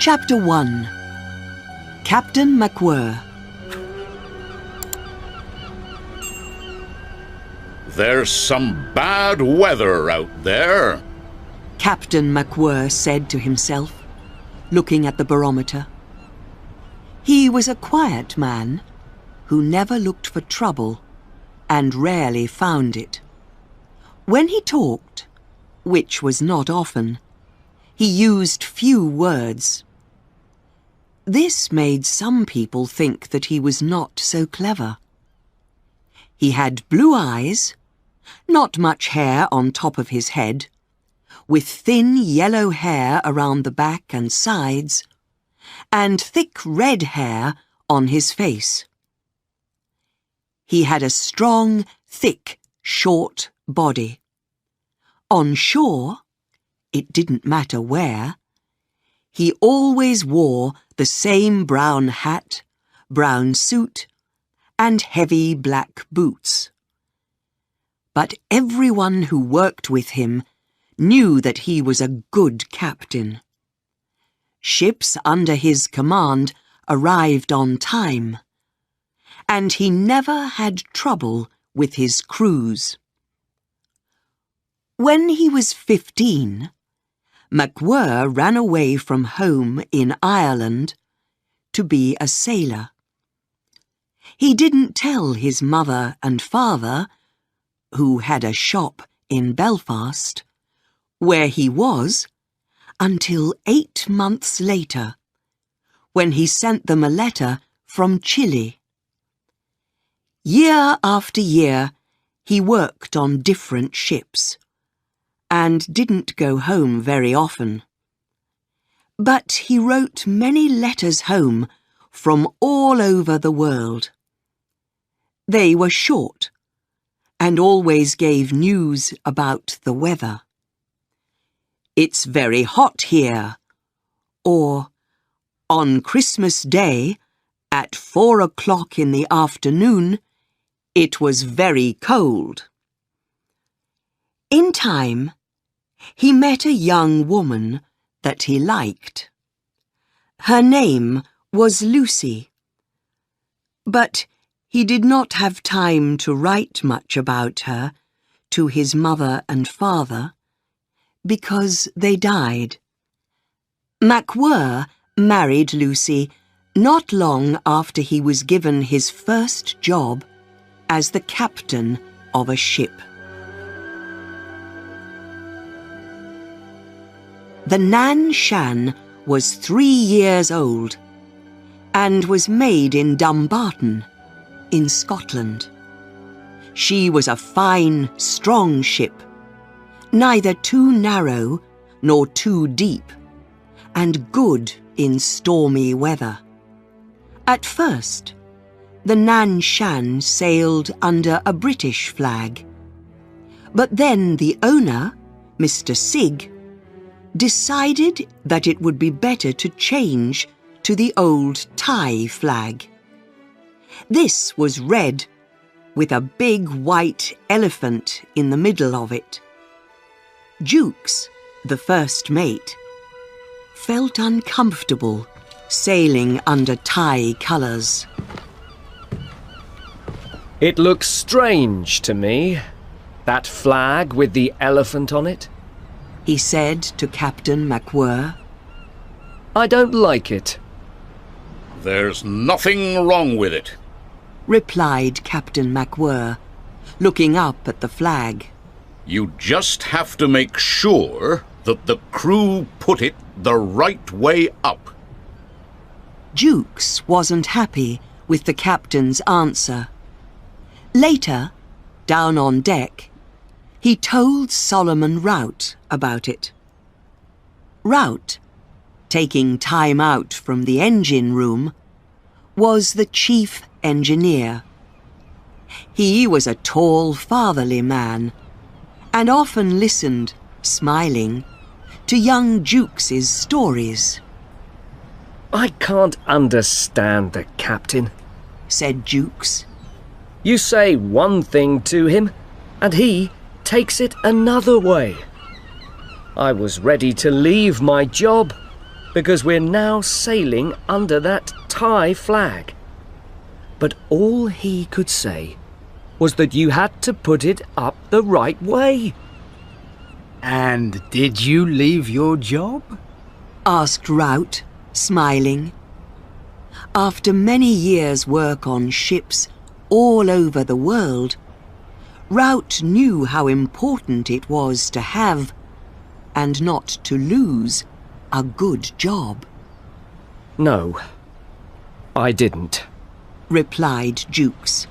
Chapter 1. Captain MacWhirr. There's some bad weather out there, Captain MacWhirr said to himself, looking at the barometer. He was a quiet man who never looked for trouble and rarely found it. When he talked, which was not often, he used few words. This made some people think that he was not so clever. He had blue eyes, not much hair on top of his head, with thin yellow hair around the back and sides, and thick red hair on his face. He had a strong, thick, short body. On shore, it didn't matter where, he always wore the same brown hat, brown suit, and heavy black boots. But everyone who worked with him knew that he was a good captain. Ships under his command arrived on time, and he never had trouble with his crews. When he was 15, MacWhirr ran away from home in Ireland to be a sailor. He didn't tell his mother and father, who had a shop in Belfast, where he was, until 8 months later, when he sent them a letter from Chile. Year after year, he worked on different ships, and didn't go home very often. But he wrote many letters home from all over the world. They were short, and always gave news about the weather. "It's very hot here," or "On Christmas Day, at 4 o'clock in the afternoon, it was very cold." In time, he met a young woman that he liked. Her name was Lucy, but he did not have time to write much about her to his mother and father because they died. MacWhirr married Lucy not long after he was given his first job as the captain of a ship. The Nan Shan was 3 years old and was made in Dumbarton, in Scotland. She was a fine, strong ship, neither too narrow nor too deep, and good in stormy weather. At first, the Nan Shan sailed under a British flag, but then the owner, Mr. Sigg, decided that it would be better to change to the old Thai flag. This was red, with a big white elephant in the middle of it. Jukes, the first mate, felt uncomfortable sailing under Thai colours. "It looks strange to me, that flag with the elephant on it," he said to Captain MacWhirr. "I don't like it." There's nothing wrong with it, replied Captain MacWhirr, looking up at the flag. You just have to make sure that the crew put it the right way up. Jukes wasn't happy with the captain's answer. Later, down on deck, he told Solomon Rout about it. Rout, taking time out from the engine room, was the chief engineer. He was a tall, fatherly man, and often listened, smiling, to young Jukes's stories. "I can't understand the captain," said Jukes. "You say one thing to him, and he takes it another way. I was ready to leave my job, because we're now sailing under that Thai flag. But all he could say was that you had to put it up the right way. And did you leave your job? Asked Rout, smiling. After many years' work on ships all over the world, Rout knew how important it was to have, and not to lose, a good job. No, I didn't, replied Jukes.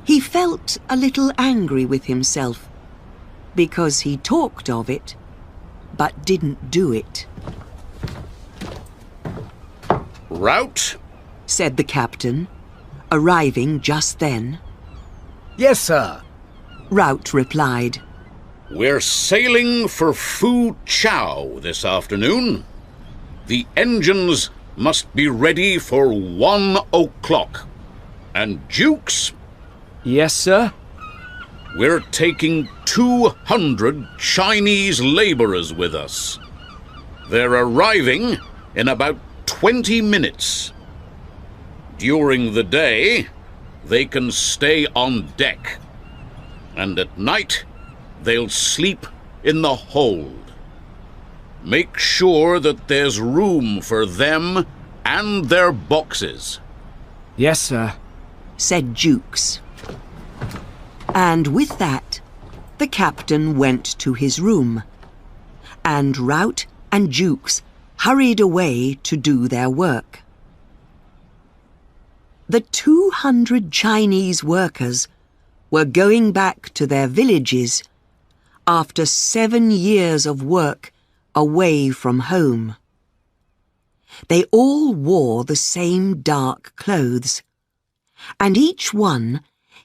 He felt a little angry with himself, because he talked of it, but didn't do it. Rout, said the captain, arriving just then. Yes, sir. Rout replied. we're sailing for Fu Chau this afternoon. The engines must be ready for 1 o'clock. And Jukes, Yes, sir? we're taking 200 Chinese laborers with us. They're arriving in about 20 minutes. During the day, they can stay on deck. And at night, they'll sleep in the hold. Make sure that there's room for them and their boxes. Yes, sir. Said Jukes. And with that, the captain went to his room, and Rout and Jukes hurried away to do their work. The 200 Chinese workers were going back to their villages after 7 years of work away from home. They all wore the same dark clothes, and each one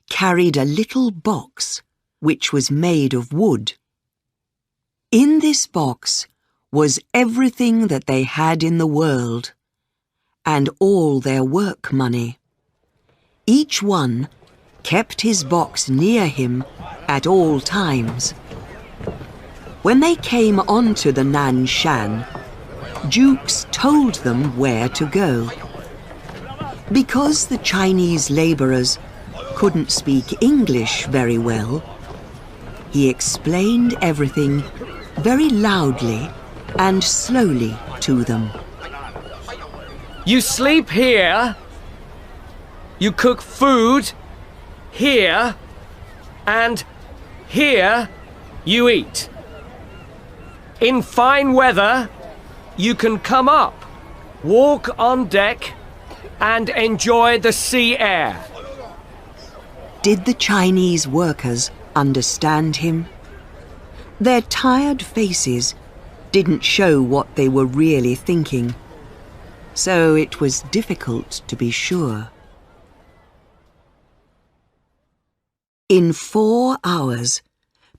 carried a little box which was made of wood. In this box was everything that they had in the world, and all their work money. Each one kept his box near him at all times. When they came onto the Nan Shan, Jukes told them where to go. Because the Chinese laborers couldn't speak English very well, he explained everything very loudly and slowly to them. You sleep here, you cook food here, and here you eat. In fine weather, you can come up, walk on deck, and enjoy the sea air. Did the Chinese workers understand him? Their tired faces didn't show what they were really thinking, so it was difficult to be sure. In 4 hours,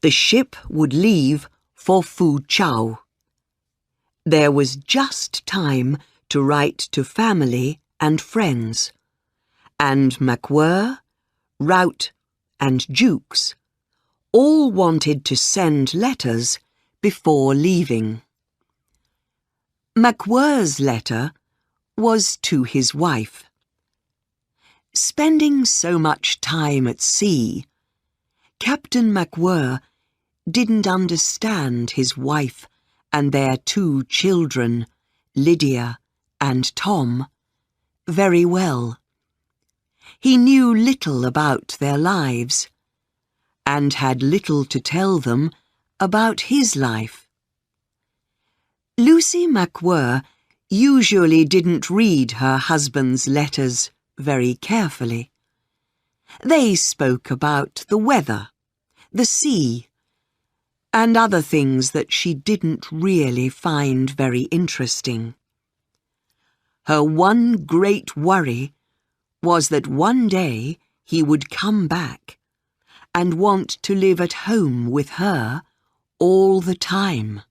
the ship would leave for Fu Chau. There was just time to write to family and friends, and MacWhirr, Rout, and Jukes all wanted to send letters before leaving. MacWhirr's letter was to his wife. Spending so much time at sea, Captain MacWhirr didn't understand his wife and their 2 children, Lydia and Tom, very well. He knew little about their lives, and had little to tell them about his life. Lucy MacWhirr usually didn't read her husband's letters very carefully. They spoke about the weather, the sea, and other things that she didn't really find very interesting. Her one great worry was that one day he would come back and want to live at home with her all the time.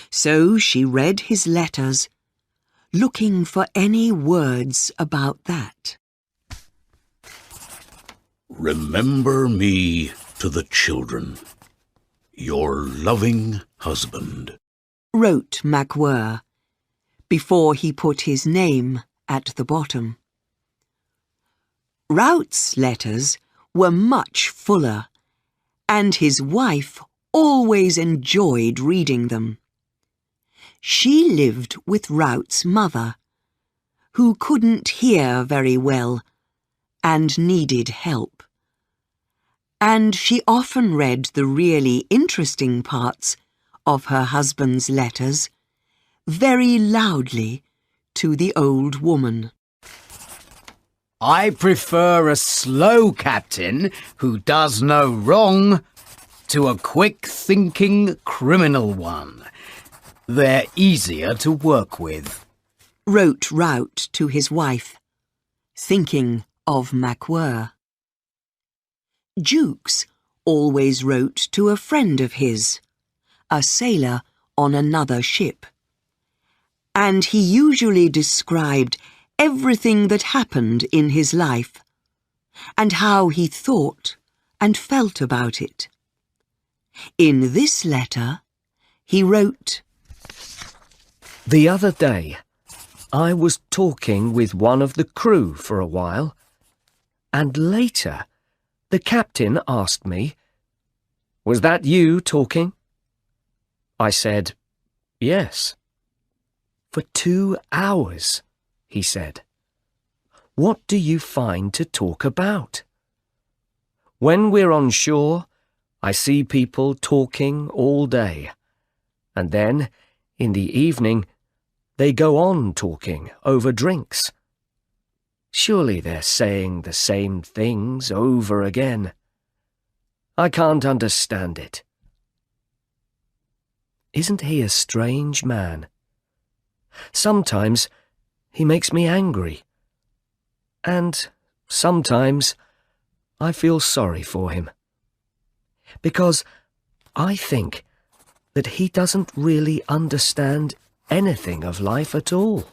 So she read his letters, looking for any words about that. Remember me to the children, your loving husband, wrote MacWhirr before he put his name at the bottom. Rout's letters were much fuller, and his wife always enjoyed reading them. She lived with Rout's mother, who couldn't hear very well and needed help. And she often read the really interesting parts of her husband's letters very loudly to the old woman. I prefer a slow captain who does no wrong to a quick-thinking criminal one. They're easier to work with, wrote Rout to his wife, thinking of MacWhirr. Jukes always wrote to a friend of his, a sailor on another ship, and he usually described everything that happened in his life and how he thought and felt about it. In this letter, he wrote, "The other day, I was talking with one of the crew for a while, and later the captain asked me, 'Was that you talking?' I said, 'Yes.' 'For 2 hours,' he said. 'What do you find to talk about?' 'When we're on shore, I see people talking all day, and then, in the evening, they go on talking over drinks. Surely they're saying the same things over again. I can't understand it. Isn't he a strange man? Sometimes he makes me angry, and sometimes I feel sorry for him, because I think that he doesn't really understand anything of life at all."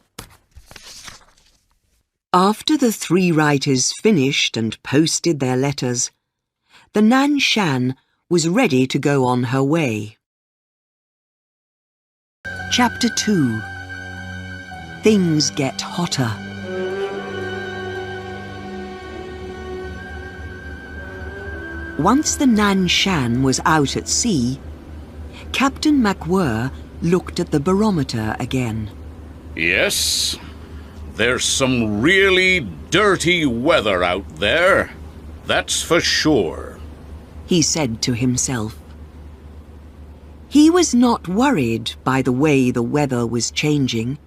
After the 3 writers finished and posted their letters, the Nan Shan was ready to go on her way. Chapter 2. Things Get Hotter. Once the Nan Shan was out at sea, Captain MacWhirr looked at the barometer again. Yes, there's some really dirty weather out there, that's for sure, he said to himself. He was not worried by the way the weather was changing,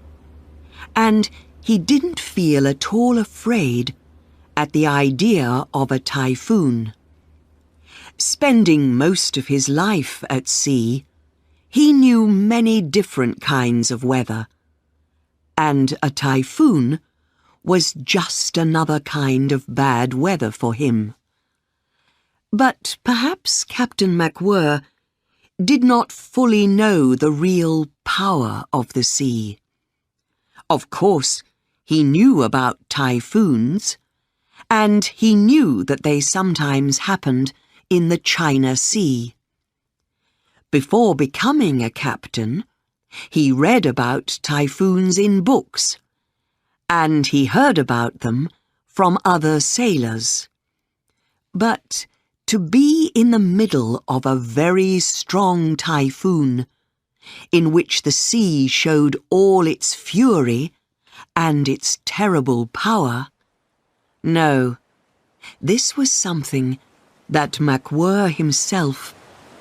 and he didn't feel at all afraid at the idea of a typhoon. Spending most of his life at sea, he knew many different kinds of weather, and a typhoon was just another kind of bad weather for him. But perhaps Captain MacWhirr did not fully know the real power of the sea. Of course, he knew about typhoons, and he knew that they sometimes happened in the China Sea. Before becoming a captain, he read about typhoons in books, and he heard about them from other sailors. But to be in the middle of a very strong typhoon, in which the sea showed all its fury and its terrible power, no, this was something that MacWhirr himself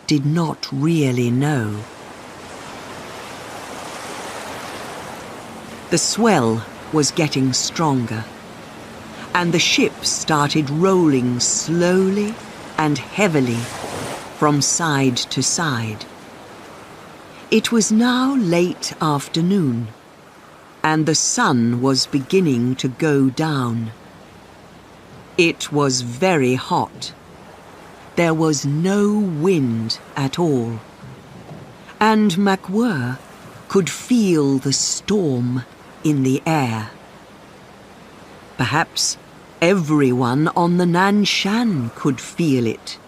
did not really know. The swell was getting stronger, and the ship started rolling slowly and heavily from side to side. It was now late afternoon, and the sun was beginning to go down. It was very hot. There was no wind at all, and MacWhirr could feel the storm in the air. Perhaps everyone on the Nan Shan could feel it,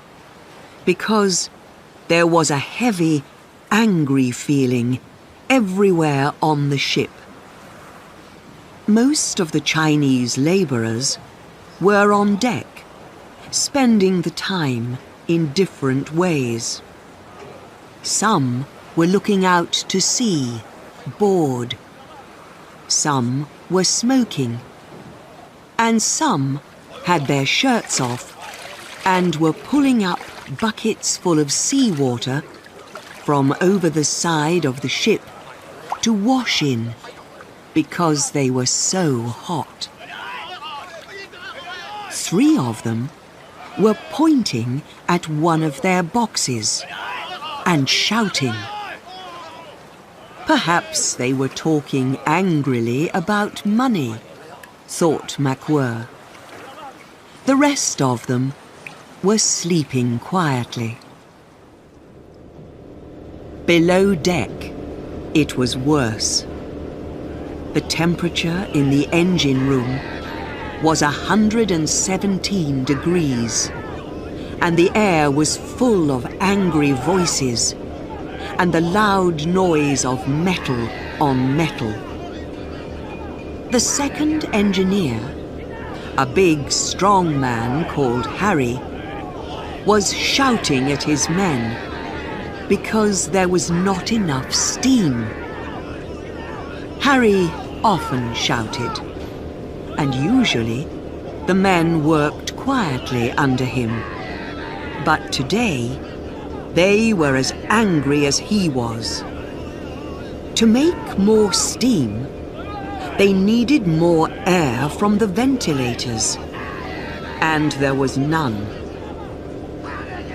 because there was a heavy, angry feeling everywhere on the ship, Most of the Chinese laborers were on deck, spending the time in different ways. Some were looking out to sea, bored. Some were smoking. And some had their shirts off and were pulling up buckets full of seawater from over the side of the ship to wash in because they were so hot. 3 of them were pointing at one of their boxes and shouting. Perhaps they were talking angrily about money, thought MacWhirr. The rest of them were sleeping quietly. Below deck, it was worse. The temperature in the engine room was 117 degrees, and the air was full of angry voices and the loud noise of metal on metal. The second engineer, a big, strong man called Harry, was shouting at his men because there was not enough steam. Harry often shouted, and usually the men worked quietly under him. But today, they were as angry as he was. To make more steam, they needed more air from the ventilators, and there was none.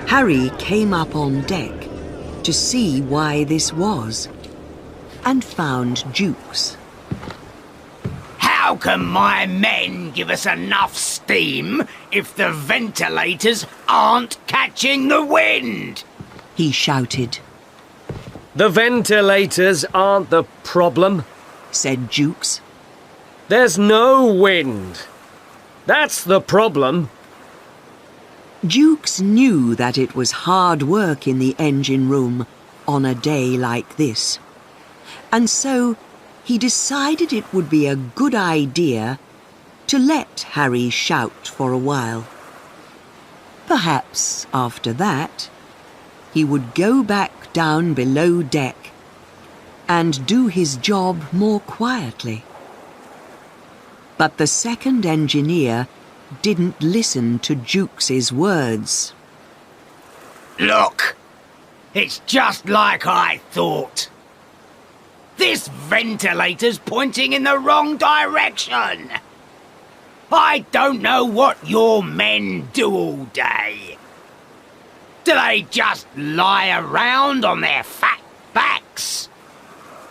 Harry came up on deck to see why this was, and found Jukes. How can my men give us enough steam if the ventilators aren't catching the wind? He shouted. The ventilators aren't the problem, said Jukes. There's no wind. That's the problem. Jukes knew that it was hard work in the engine room on a day like this, and so he decided it would be a good idea to let Harry shout for a while. Perhaps after that, he would go back down below deck and do his job more quietly. But the second engineer didn't listen to Jukes's words. Look, it's just like I thought. This ventilator's pointing in the wrong direction. I don't know what your men do all day. Do they just lie around on their fat backs?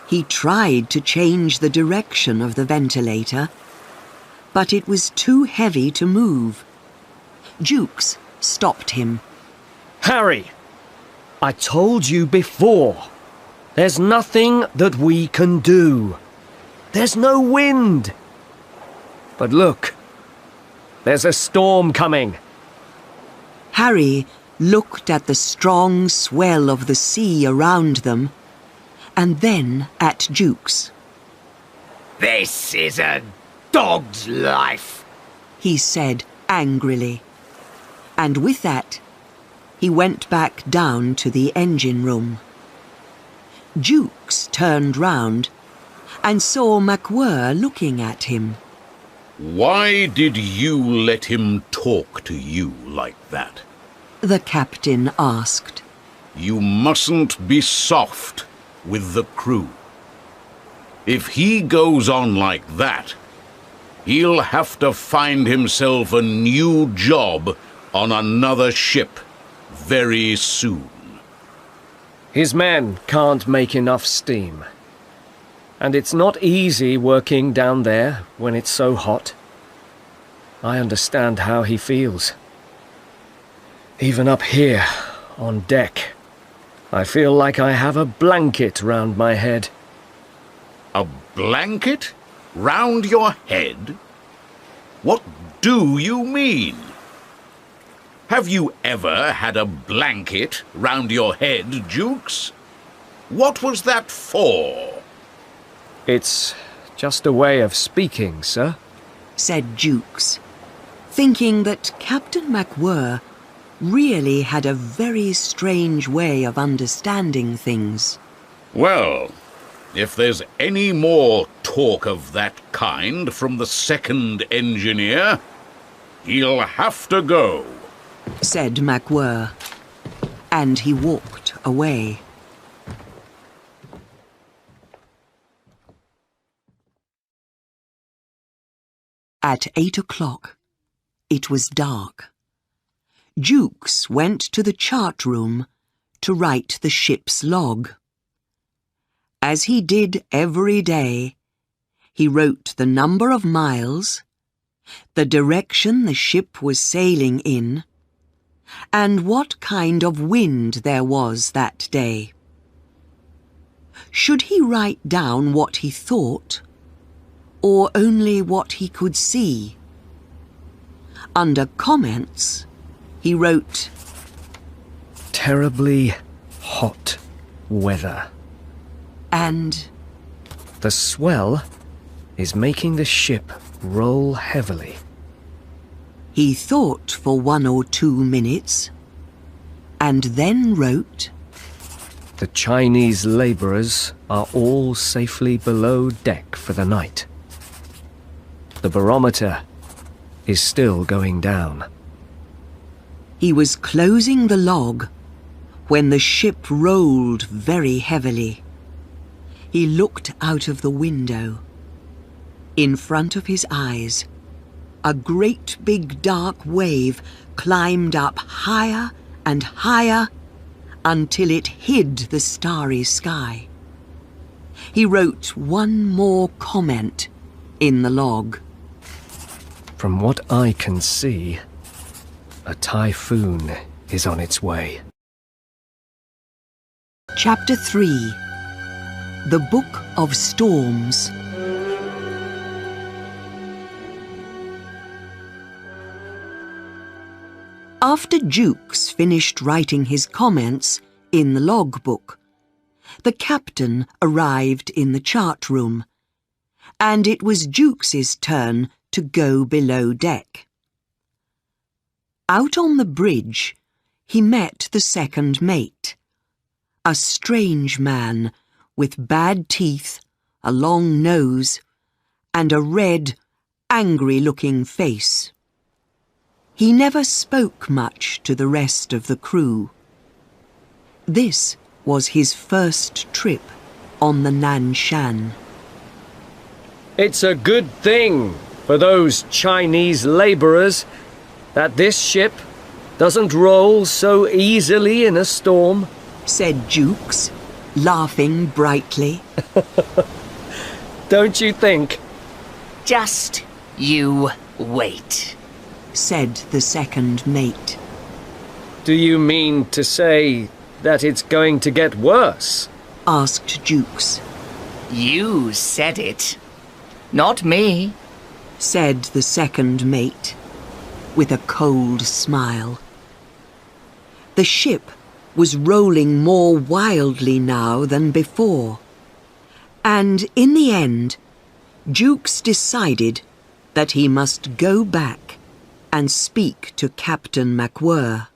He tried to change the direction of the ventilator, but it was too heavy to move. Jukes stopped him. Harry, I told you before, there's nothing that we can do. There's no wind. But look, there's a storm coming. Harry looked at the strong swell of the sea around them, and then at Jukes. This is a dog's life, he said angrily. And with that, he went back down to the engine room. Jukes turned round and saw MacWhirr looking at him. Why did you let him talk to you like that? The captain asked. You mustn't be soft with the crew. If he goes on like that, he'll have to find himself a new job on another ship very soon. His men can't make enough steam. And it's not easy working down there when it's so hot. I understand how he feels. Even up here, on deck, I feel like I have a blanket round my head. A blanket round your head? What do you mean? Have you ever had a blanket round your head, Jukes? What was that for? It's just a way of speaking, sir," said Jukes, thinking that Captain MacWhirr really had a very strange way of understanding things. Well, if there's any more talk of that kind from the second engineer, he'll have to go, said MacWhirr, and he walked away. At 8 o'clock, it was dark. Jukes went to the chart room to write the ship's log. As he did every day, he wrote the number of miles, the direction the ship was sailing in, and what kind of wind there was that day. Should he write down what he thought, or only what he could see? Under comments, he wrote, "Terribly hot weather. and The swell is making the ship roll heavily." he thought for 1 or 2 minutes, and then wrote, "The Chinese labourers are all safely below deck for the night. The barometer is still going down." He was closing the log when the ship rolled very heavily. He looked out of the window. In front of his eyes, a great big dark wave climbed up higher and higher until it hid the starry sky. He wrote one more comment in the log. "From what I can see, a typhoon is on its way." Chapter 3. The Book of Storms. After Jukes finished writing his comments in the logbook, the captain arrived in the chart room, and it was Jukes's turn to go below deck. Out on the bridge, he met the second mate, a strange man with bad teeth, a long nose, and a red, angry-looking face. He never spoke much to the rest of the crew. This was his first trip on the Nan Shan. "It's a good thing for those Chinese labourers that this ship doesn't roll so easily in a storm," said Jukes, laughing brightly. "Don't you think?" Just you wait. Said the second mate. "Do you mean to say that it's going to get worse?" Asked Jukes. You said it, not me. Said the second mate, with a cold smile. The ship was rolling more wildly now than before, and in the end, Jukes decided that he must go back and speak to Captain MacWhirr.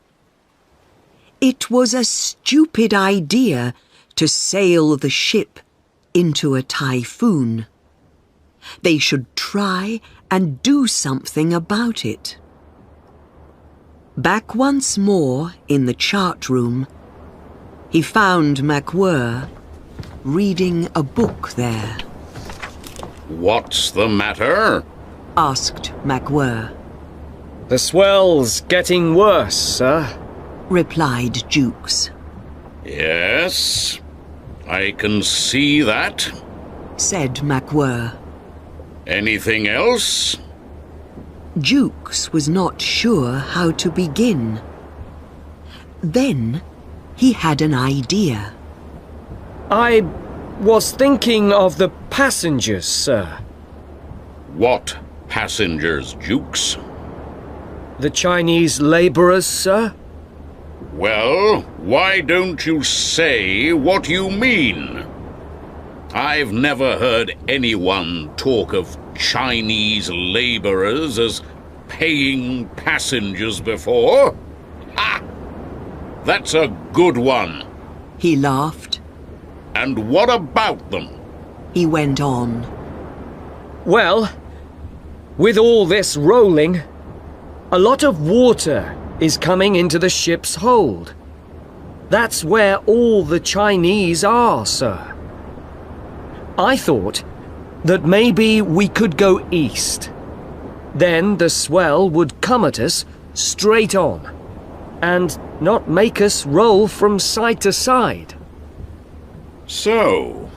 It was a stupid idea to sail the ship into a typhoon. They should try and do something about it. Back once more in the chart room, he found MacWhirr reading a book there. What's the matter? Asked MacWhirr. "The swell's getting worse, sir," Replied Jukes. Yes, I can see that. Said MacWhirr. Anything else? Jukes was not sure how to begin. Then he had an idea. "I was thinking of the passengers, sir. What passengers, Jukes? The Chinese labourers, sir." Well, why don't you say what you mean? I've never heard anyone talk of Chinese laborers as paying passengers before. Ha! That's a good one. He laughed. And what about them? He went on. Well, with all this rolling, a lot of water is coming into the ship's hold. That's where all the Chinese are, sir. I thought that maybe we could go east. Then the swell would come at us straight on, and not make us roll from side to side. So,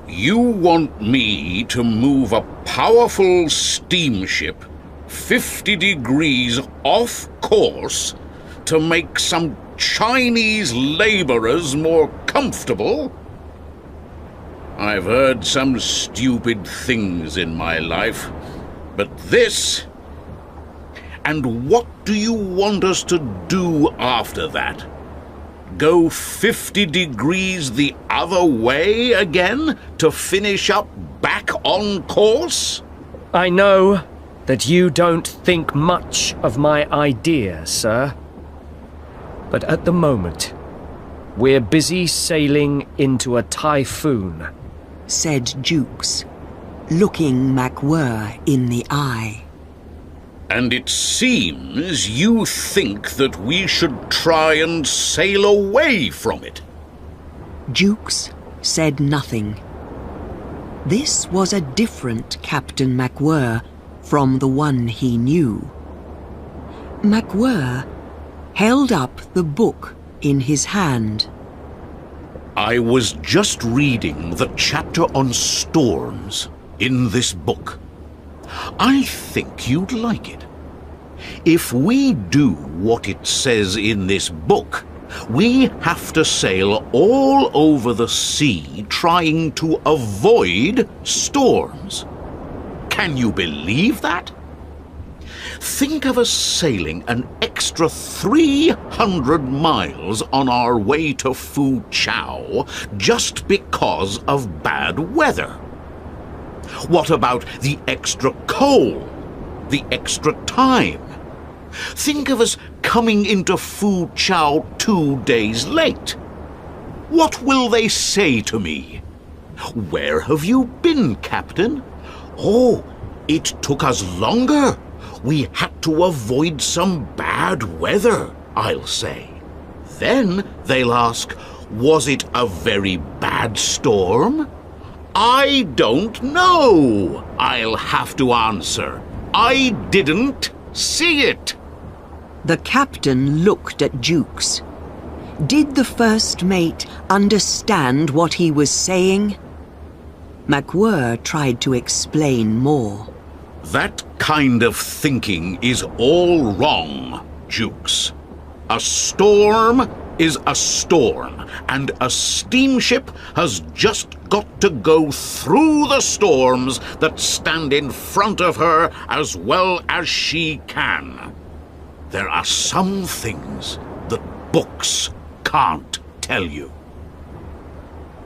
you want me to move a powerful steamship 50 degrees off course to make some Chinese laborers more comfortable? I've heard some stupid things in my life, but this... And what do you want us to do after that? Go 50 degrees the other way again to finish up back on course? I know that you don't think much of my idea, sir. But at the moment, we're busy sailing into a typhoon, said Jukes, looking MacWhirr in the eye. And it seems you think that we should try and sail away from it. Jukes said nothing. This was a different Captain MacWhirr from the one he knew. MacWhirr held up the book in his hand. I was just reading the chapter on storms in this book. I think you'd like it. If we do what it says in this book, we have to sail all over the sea trying to avoid storms. Can you believe that? Think of us sailing an extra 300 miles on our way to Fu Chao just because of bad weather. What about the extra coal? The extra time? Think of us coming into Fu Chao 2 days late. What will they say to me? Where have you been, Captain? Oh, it took us longer. We had to avoid some bad weather, I'll say. Then they'll ask, was it a very bad storm? I don't know, I'll have to answer. I didn't see it. The captain looked at Jukes. Did the first mate understand what he was saying? MacWhirr tried to explain more. That kind of thinking is all wrong, Jukes. A storm is a storm, and a steamship has just got to go through the storms that stand in front of her as well as she can. There are some things that books can't tell you.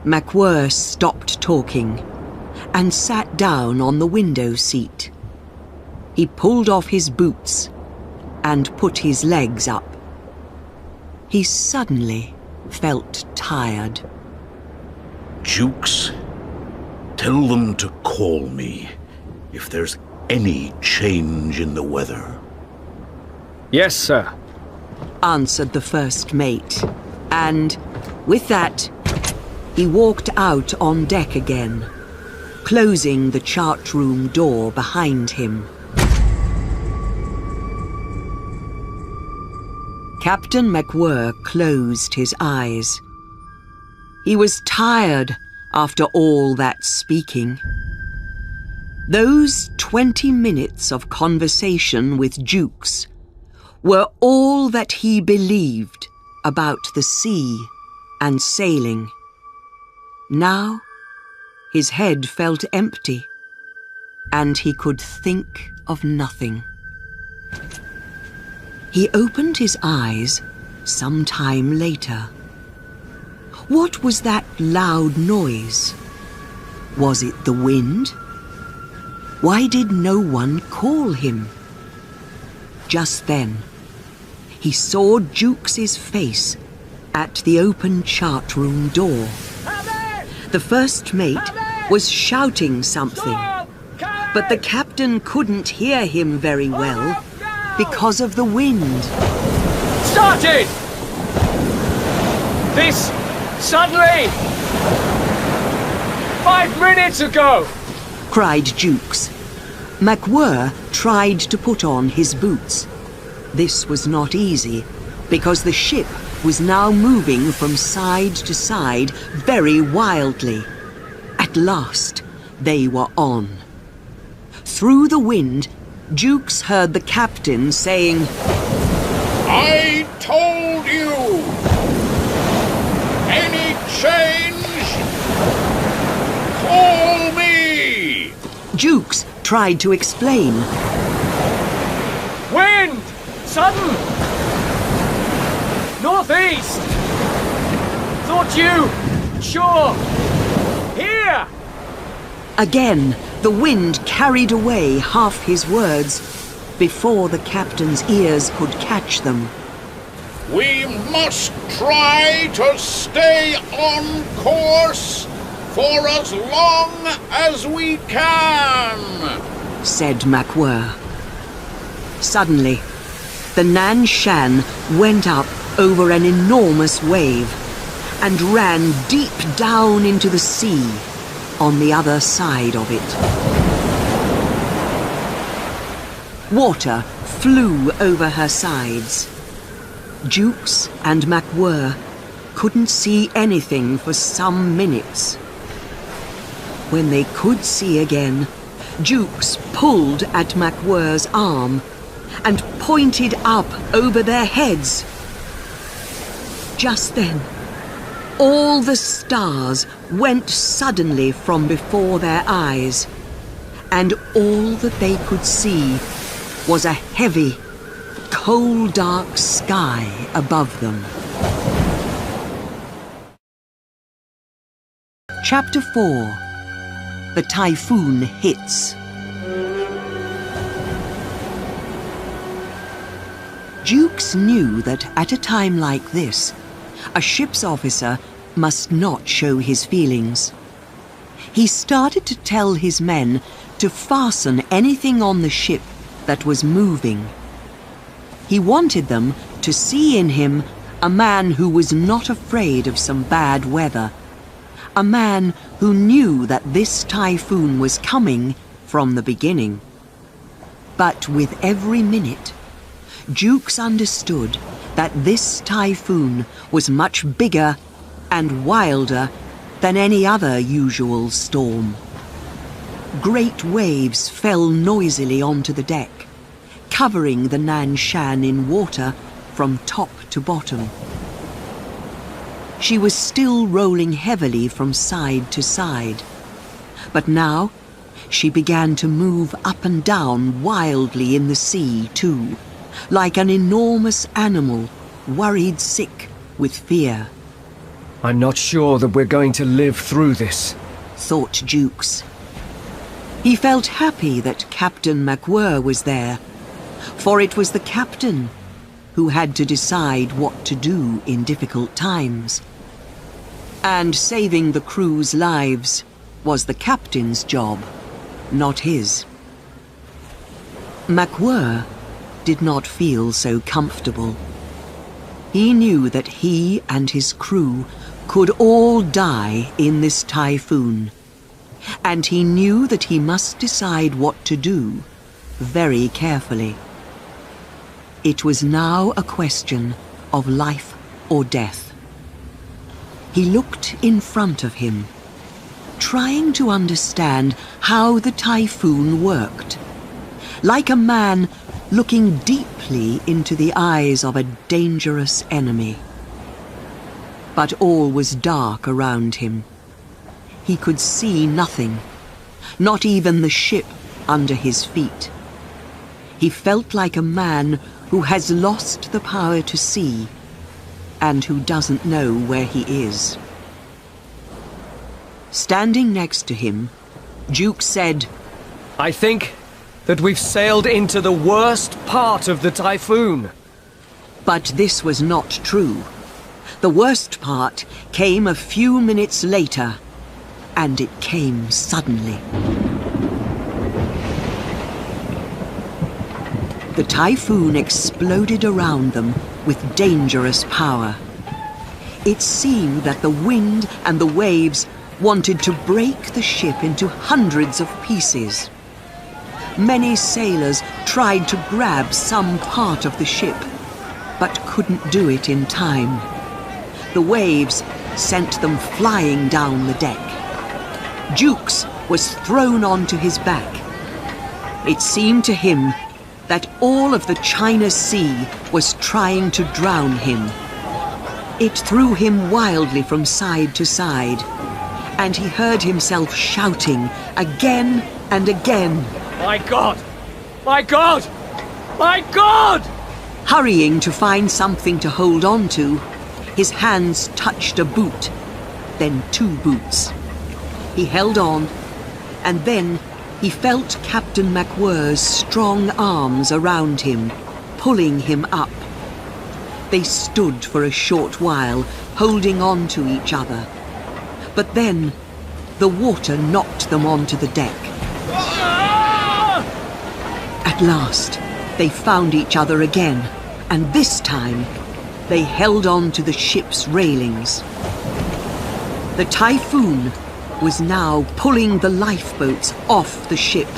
MacWhirr stopped talking and sat down on the window seat. He pulled off his boots and put his legs up. He suddenly felt tired. Jukes, tell them to call me if there's any change in the weather. Yes, sir, answered the first mate, and with that, he walked out on deck again, closing the chart room door behind him. Captain MacWhirr closed his eyes. He was tired after all that speaking. Those 20 minutes of conversation with Jukes were all that he believed about the sea and sailing. Now, his head felt empty, and he could think of nothing. He opened his eyes some time later. What was that loud noise? Was it the wind? Why did no one call him? Just then, he saw Jukes's face at the open chart room door. The first mate was shouting something, but the captain couldn't hear him very well because of the wind. Started! This suddenly! 5 minutes ago! Cried Jukes. MacWhirr tried to put on his boots. This was not easy, because the ship was now moving from side to side very wildly. At last, they were on. Through the wind, Jukes heard the captain saying, I told you! Any change? Call me! Jukes tried to explain. Wind! Sudden! Northeast! Thought you... Sure! Here! Again, the wind carried away half his words before the captain's ears could catch them. We must try to stay on course for as long as we can, said MacWhirr. Suddenly, the Nan Shan went up over an enormous wave and ran deep down into the sea on the other side of it. Water flew over her sides. Jukes and MacWhirr couldn't see anything for some minutes. When they could see again, Jukes pulled at MacWhirr's arm and pointed up over their heads. Just then, all the stars went suddenly from before their eyes, and all that they could see was a heavy, coal dark sky above them. Chapter 4. The Typhoon Hits. Jukes knew that at a time like this, a ship's officer must not show his feelings. He started to tell his men to fasten anything on the ship that was moving. He wanted them to see in him a man who was not afraid of some bad weather, a man who knew that this typhoon was coming from the beginning. But with every minute, Jukes understood that this typhoon was much bigger and wilder than any other usual storm. Great waves fell noisily onto the deck, covering the Nan Shan in water from top to bottom. She was still rolling heavily from side to side, but now she began to move up and down wildly in the sea too, like an enormous animal worried sick with fear. I'm not sure that we're going to live through this, thought Jukes. He felt happy that Captain MacWhirr was there, for it was the captain who had to decide what to do in difficult times. And saving the crew's lives was the captain's job, not his. MacWhirr did not feel so comfortable. He knew that he and his crew could all die in this typhoon, and he knew that he must decide what to do very carefully. It was now a question of life or death. He looked in front of him, trying to understand how the typhoon worked, like a man looking deeply into the eyes of a dangerous enemy. But all was dark around him. He could see nothing, not even the ship under his feet. He felt like a man who has lost the power to see and who doesn't know where he is. Standing next to him, Jukes said, I think that we've sailed into the worst part of the Typhoon. But this was not true. The worst part came a few minutes later, and it came suddenly. The Typhoon exploded around them with dangerous power. It seemed that the wind and the waves wanted to break the ship into hundreds of pieces. Many sailors tried to grab some part of the ship, but couldn't do it in time. The waves sent them flying down the deck. Jukes was thrown onto his back. It seemed to him that all of the China Sea was trying to drown him. It threw him wildly from side to side, and he heard himself shouting again and again, My God! My God! My God! Hurrying to find something to hold on to, his hands touched a boot, then two boots. He held on, and then he felt Captain MacWhirr's strong arms around him, pulling him up. They stood for a short while, holding on to each other. But then, the water knocked them onto the deck. At last, they found each other again, and this time, they held on to the ship's railings. The Typhoon was now pulling the lifeboats off the ship.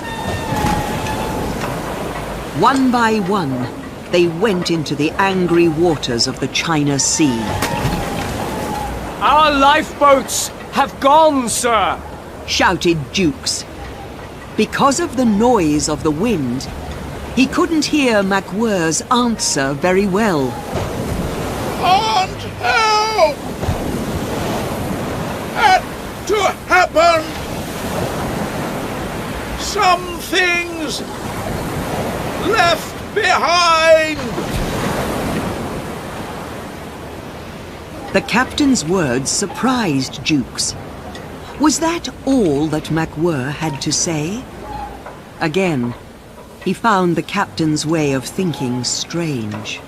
One by one, they went into the angry waters of the China Sea. Our lifeboats have gone, sir! Shouted Jukes. Because of the noise of the wind, he couldn't hear MacWhirr's answer very well. Can't help! Had to happen! Some things left behind! The captain's words surprised Jukes. Was that all that MacWhirr had to say? Again, he found the captain's way of thinking strange.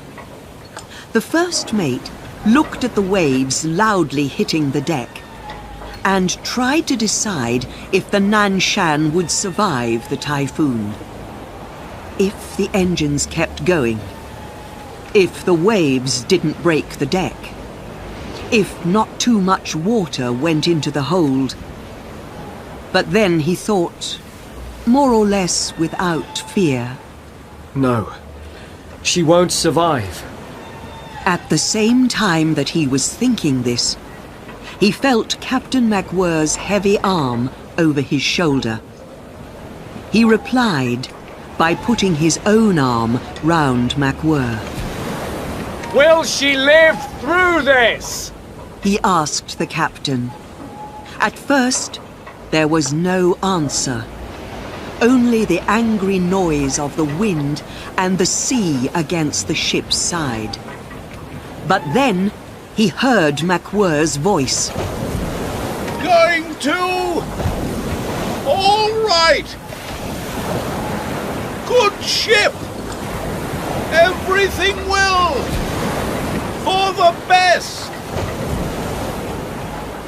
The first mate looked at the waves loudly hitting the deck and tried to decide if the Nanshan would survive the typhoon. If the engines kept going, if the waves didn't break the deck, if not too much water went into the hold. But then he thought, more or less without fear, No, she won't survive. at the same time that he was thinking this, he felt Captain MacWhirr's heavy arm over his shoulder. He replied by putting his own arm round MacWhirr. Will she live through this? He asked the captain. At first, there was no answer. Only the angry noise of the wind and the sea against the ship's side. But then he heard MacWhirr's voice. Going to? All right! Good ship! Everything will! For the best!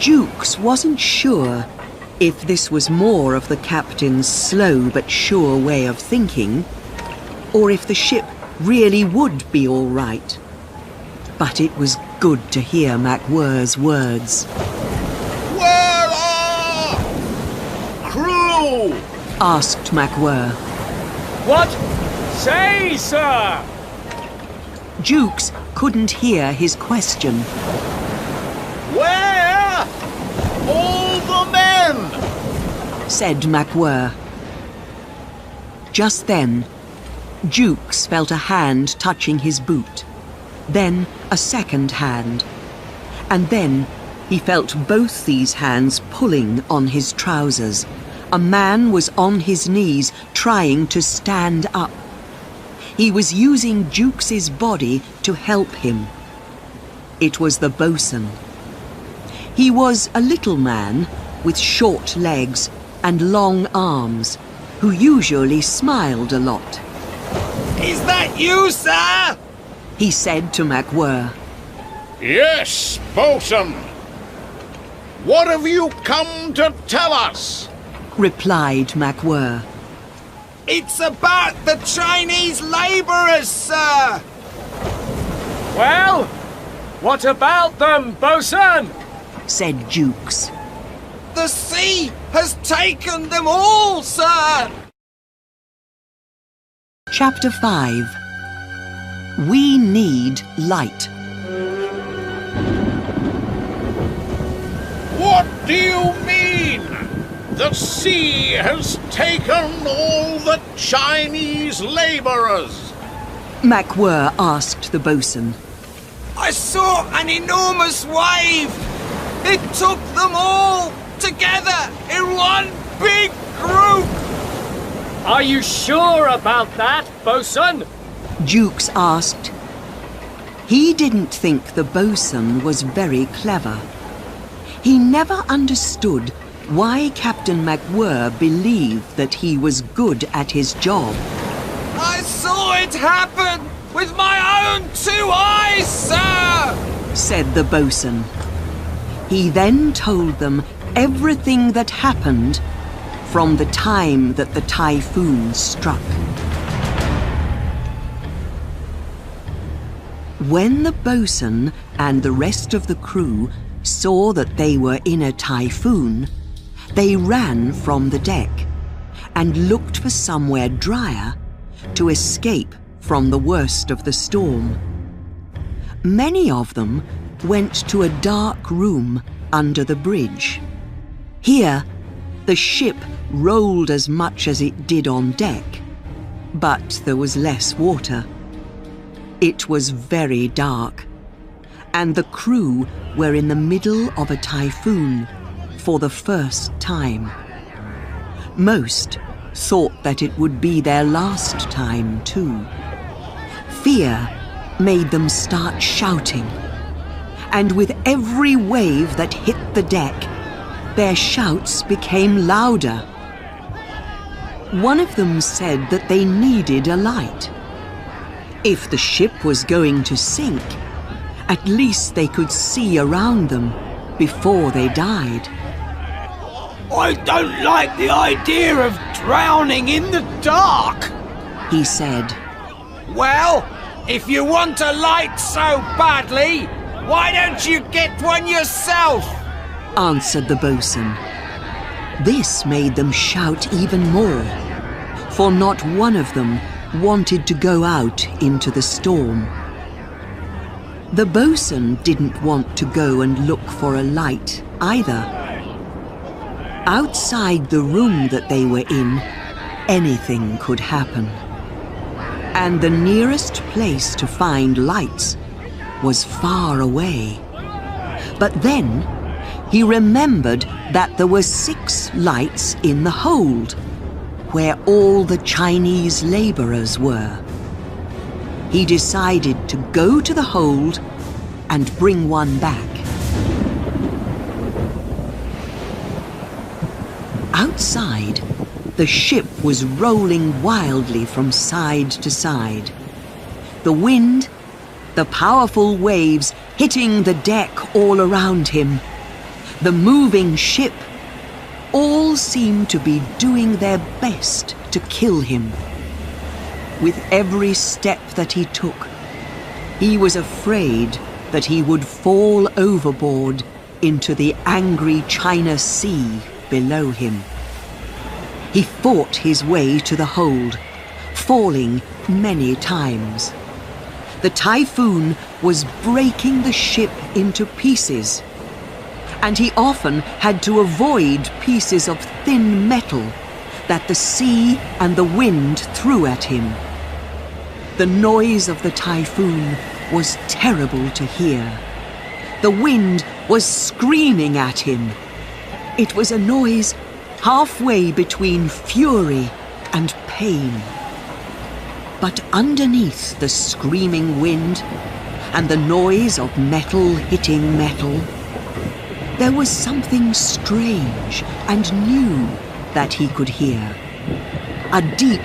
Jukes wasn't sure if this was more of the captain's slow but sure way of thinking, or if the ship really would be all right. But it was good to hear MacWhirr's words. Where are crew? Asked MacWhirr. What? Say, sir! Jukes couldn't hear his question. Where? All the men! Said MacWhirr. Just then, Jukes felt a hand touching his boot, then a second hand, and then he felt both these hands pulling on his trousers. A man was on his knees trying to stand up. He was using Jukes's body to help him. It was the bosun. He was a little man with short legs and long arms, who usually smiled a lot. Is that you, sir? He said to MacWhirr. Yes, bosun. What have you come to tell us? Replied MacWhirr. It's about the Chinese labourers, sir. Well, what about them, bosun? Said Jukes. The sea has taken them all, sir. Chapter 5. We need light. What do you mean? The sea has taken all the Chinese labourers. MacWhirr asked the bosun. I saw an enormous wave. It took them all together in one big group. Are you sure about that, bosun? Jukes asked. He didn't think the bosun was very clever. He never understood why Captain MacWhirr believed that he was good at his job. I saw it happen with my own 2 eyes, sir, said the bosun. He then told them everything that happened from the time that the typhoon struck. When the bosun and the rest of the crew saw that they were in a typhoon, they ran from the deck and looked for somewhere drier to escape from the worst of the storm. Many of them went to a dark room under the bridge. Here, the ship rolled as much as it did on deck, but there was less water. It was very dark, and the crew were in the middle of a typhoon for the first time. Most thought that it would be their last time, too. Fear made them start shouting, and with every wave that hit the deck, their shouts became louder. One of them said that they needed a light. If the ship was going to sink, at least they could see around them before they died. I don't like the idea of drowning in the dark, he said. Well, if you want a light so badly, why don't you get one yourself? Answered the bosun. This made them shout even more, for not one of them wanted to go out into the storm. The bosun didn't want to go and look for a light either. Outside the room that they were in, anything could happen. And the nearest place to find lights was far away. But then he remembered that there were 6 lights in the hold, where all the Chinese labourers were. He decided to go to the hold and bring one back. Outside, the ship was rolling wildly from side to side. The wind, the powerful waves hitting the deck all around him, the moving ship, all seemed to be doing their best to kill him. With every step that he took, he was afraid that he would fall overboard into the angry China Sea below him. He fought his way to the hold, falling many times. The typhoon was breaking the ship into pieces, and he often had to avoid pieces of thin metal that the sea and the wind threw at him. The noise of the typhoon was terrible to hear. The wind was screaming at him. It was a noise halfway between fury and pain. But underneath the screaming wind and the noise of metal hitting metal, There was something strange and new that he could hear. A deep,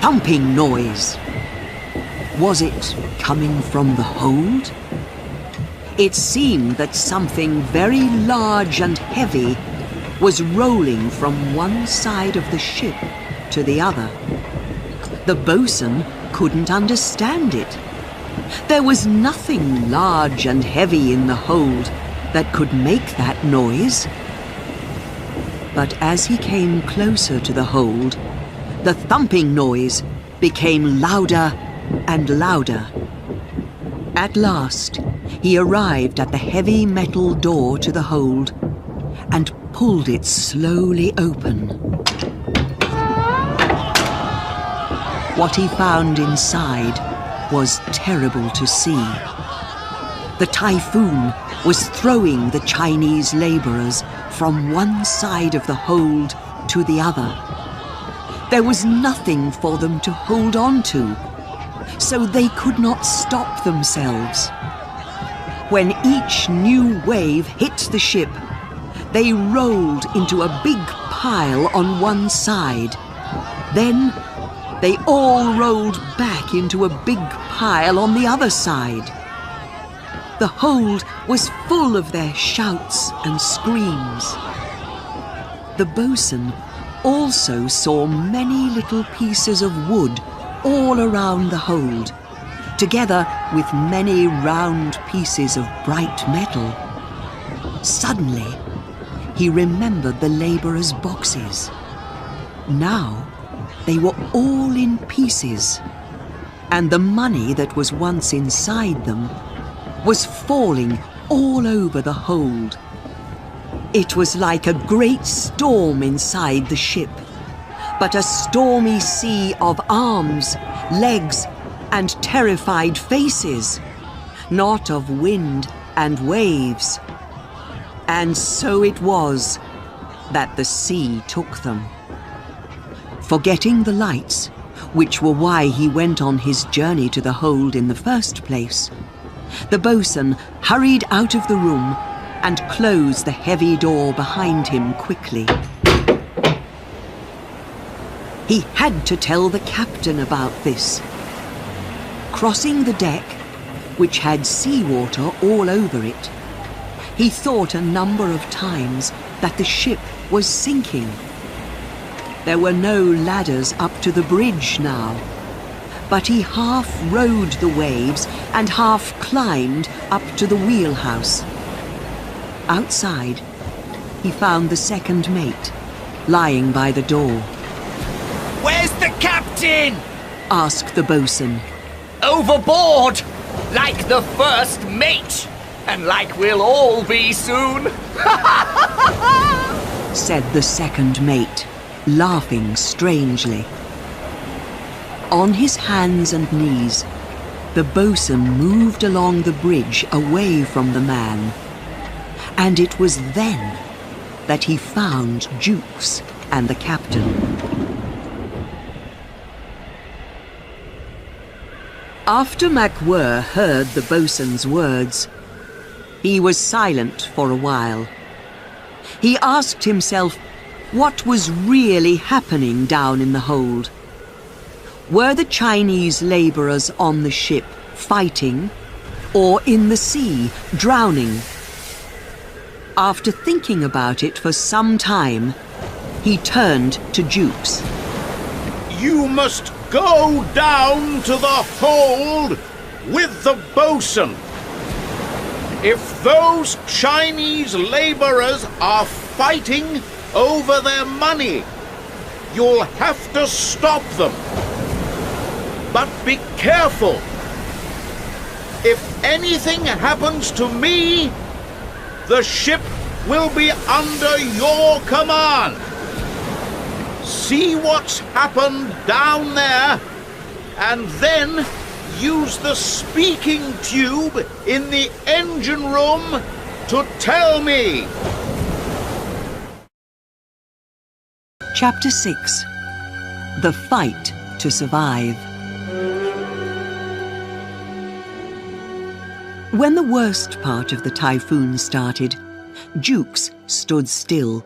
thumping noise. Was it coming from the hold? It seemed that something very large and heavy was rolling from one side of the ship to the other. The bosun couldn't understand it. There was nothing large and heavy in the hold that could make that noise. But as he came closer to the hold, the thumping noise became louder and louder. At last, he arrived at the heavy metal door to the hold and pulled it slowly open. What he found inside was terrible to see. The Typhoon was throwing the Chinese laborers from one side of the hold to the other. There was nothing for them to hold on to, so they could not stop themselves. When each new wave hit the ship, they rolled into a big pile on one side. Then they all rolled back into a big pile on the other side. The hold was full of their shouts and screams. The bosun also saw many little pieces of wood all around the hold, together with many round pieces of bright metal. Suddenly, he remembered the laborers' boxes. Now, they were all in pieces, and the money that was once inside them was falling all over the hold. It was like a great storm inside the ship, but a stormy sea of arms, legs, and terrified faces, not of wind and waves. And so it was that the sea took them. Forgetting the lights, which were why he went on his journey to the hold in the first place, the bosun hurried out of the room and closed the heavy door behind him quickly. He had to tell the captain about this. Crossing the deck, which had seawater all over it, he thought a number of times that the ship was sinking. There were no ladders up to the bridge now, but he half rode the waves and half climbed up to the wheelhouse. Outside, he found the second mate, lying by the door. Where's the captain? Asked the bosun. Overboard! Like the first mate! And like we'll all be soon! Said the second mate, laughing strangely. On his hands and knees, the bosun moved along the bridge away from the man. And it was then that he found Jukes and the captain. After MacWhirr heard the bosun's words, he was silent for a while. He asked himself what was really happening down in the hold. Were the Chinese laborers on the ship fighting, or in the sea, drowning? After thinking about it for some time, he turned to Jukes. You must go down to the hold with the bosun. If those Chinese laborers are fighting over their money, you'll have to stop them. But be careful. If anything happens to me, the ship will be under your command. See what's happened down there, and then use the speaking tube in the engine room to tell me. Chapter 6. The Fight to Survive. When the worst part of the typhoon started, Jukes stood still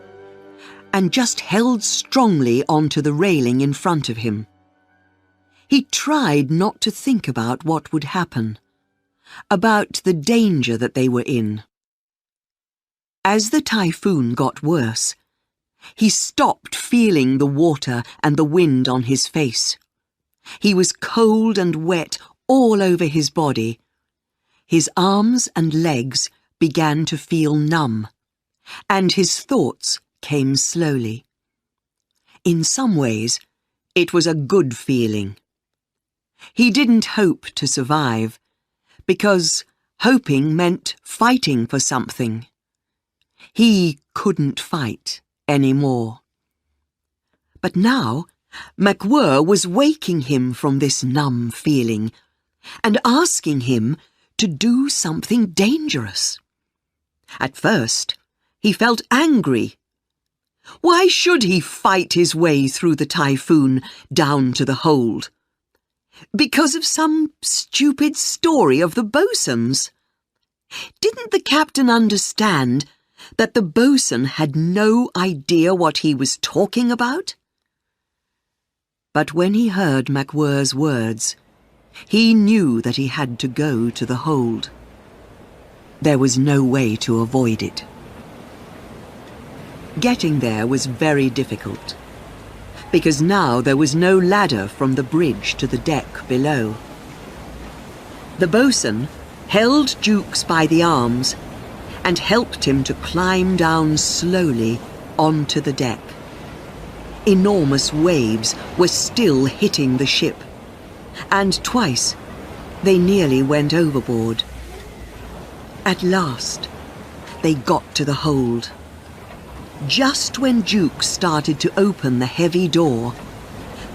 and just held strongly onto the railing in front of him. He tried not to think about what would happen, about the danger that they were in. As the typhoon got worse, he stopped feeling the water and the wind on his face. He was cold and wet all over his body. His arms and legs began to feel numb, and his thoughts came slowly. In some ways, it was a good feeling. He didn't hope to survive, because hoping meant fighting for something. He couldn't fight anymore. But now, MacWhirr was waking him from this numb feeling and asking him to do something dangerous. At first, he felt angry. Why should he fight his way through the typhoon down to the hold? Because of some stupid story of the bosun's? Didn't the captain understand that the bosun had no idea what he was talking about? But when he heard MacWhirr's words, he knew that he had to go to the hold. There was no way to avoid it. Getting there was very difficult, because now there was no ladder from the bridge to the deck below. The bosun held Jukes by the arms and helped him to climb down slowly onto the deck. Enormous waves were still hitting the ship, and twice they nearly went overboard. At last, they got to the hold. Just when Jukes started to open the heavy door,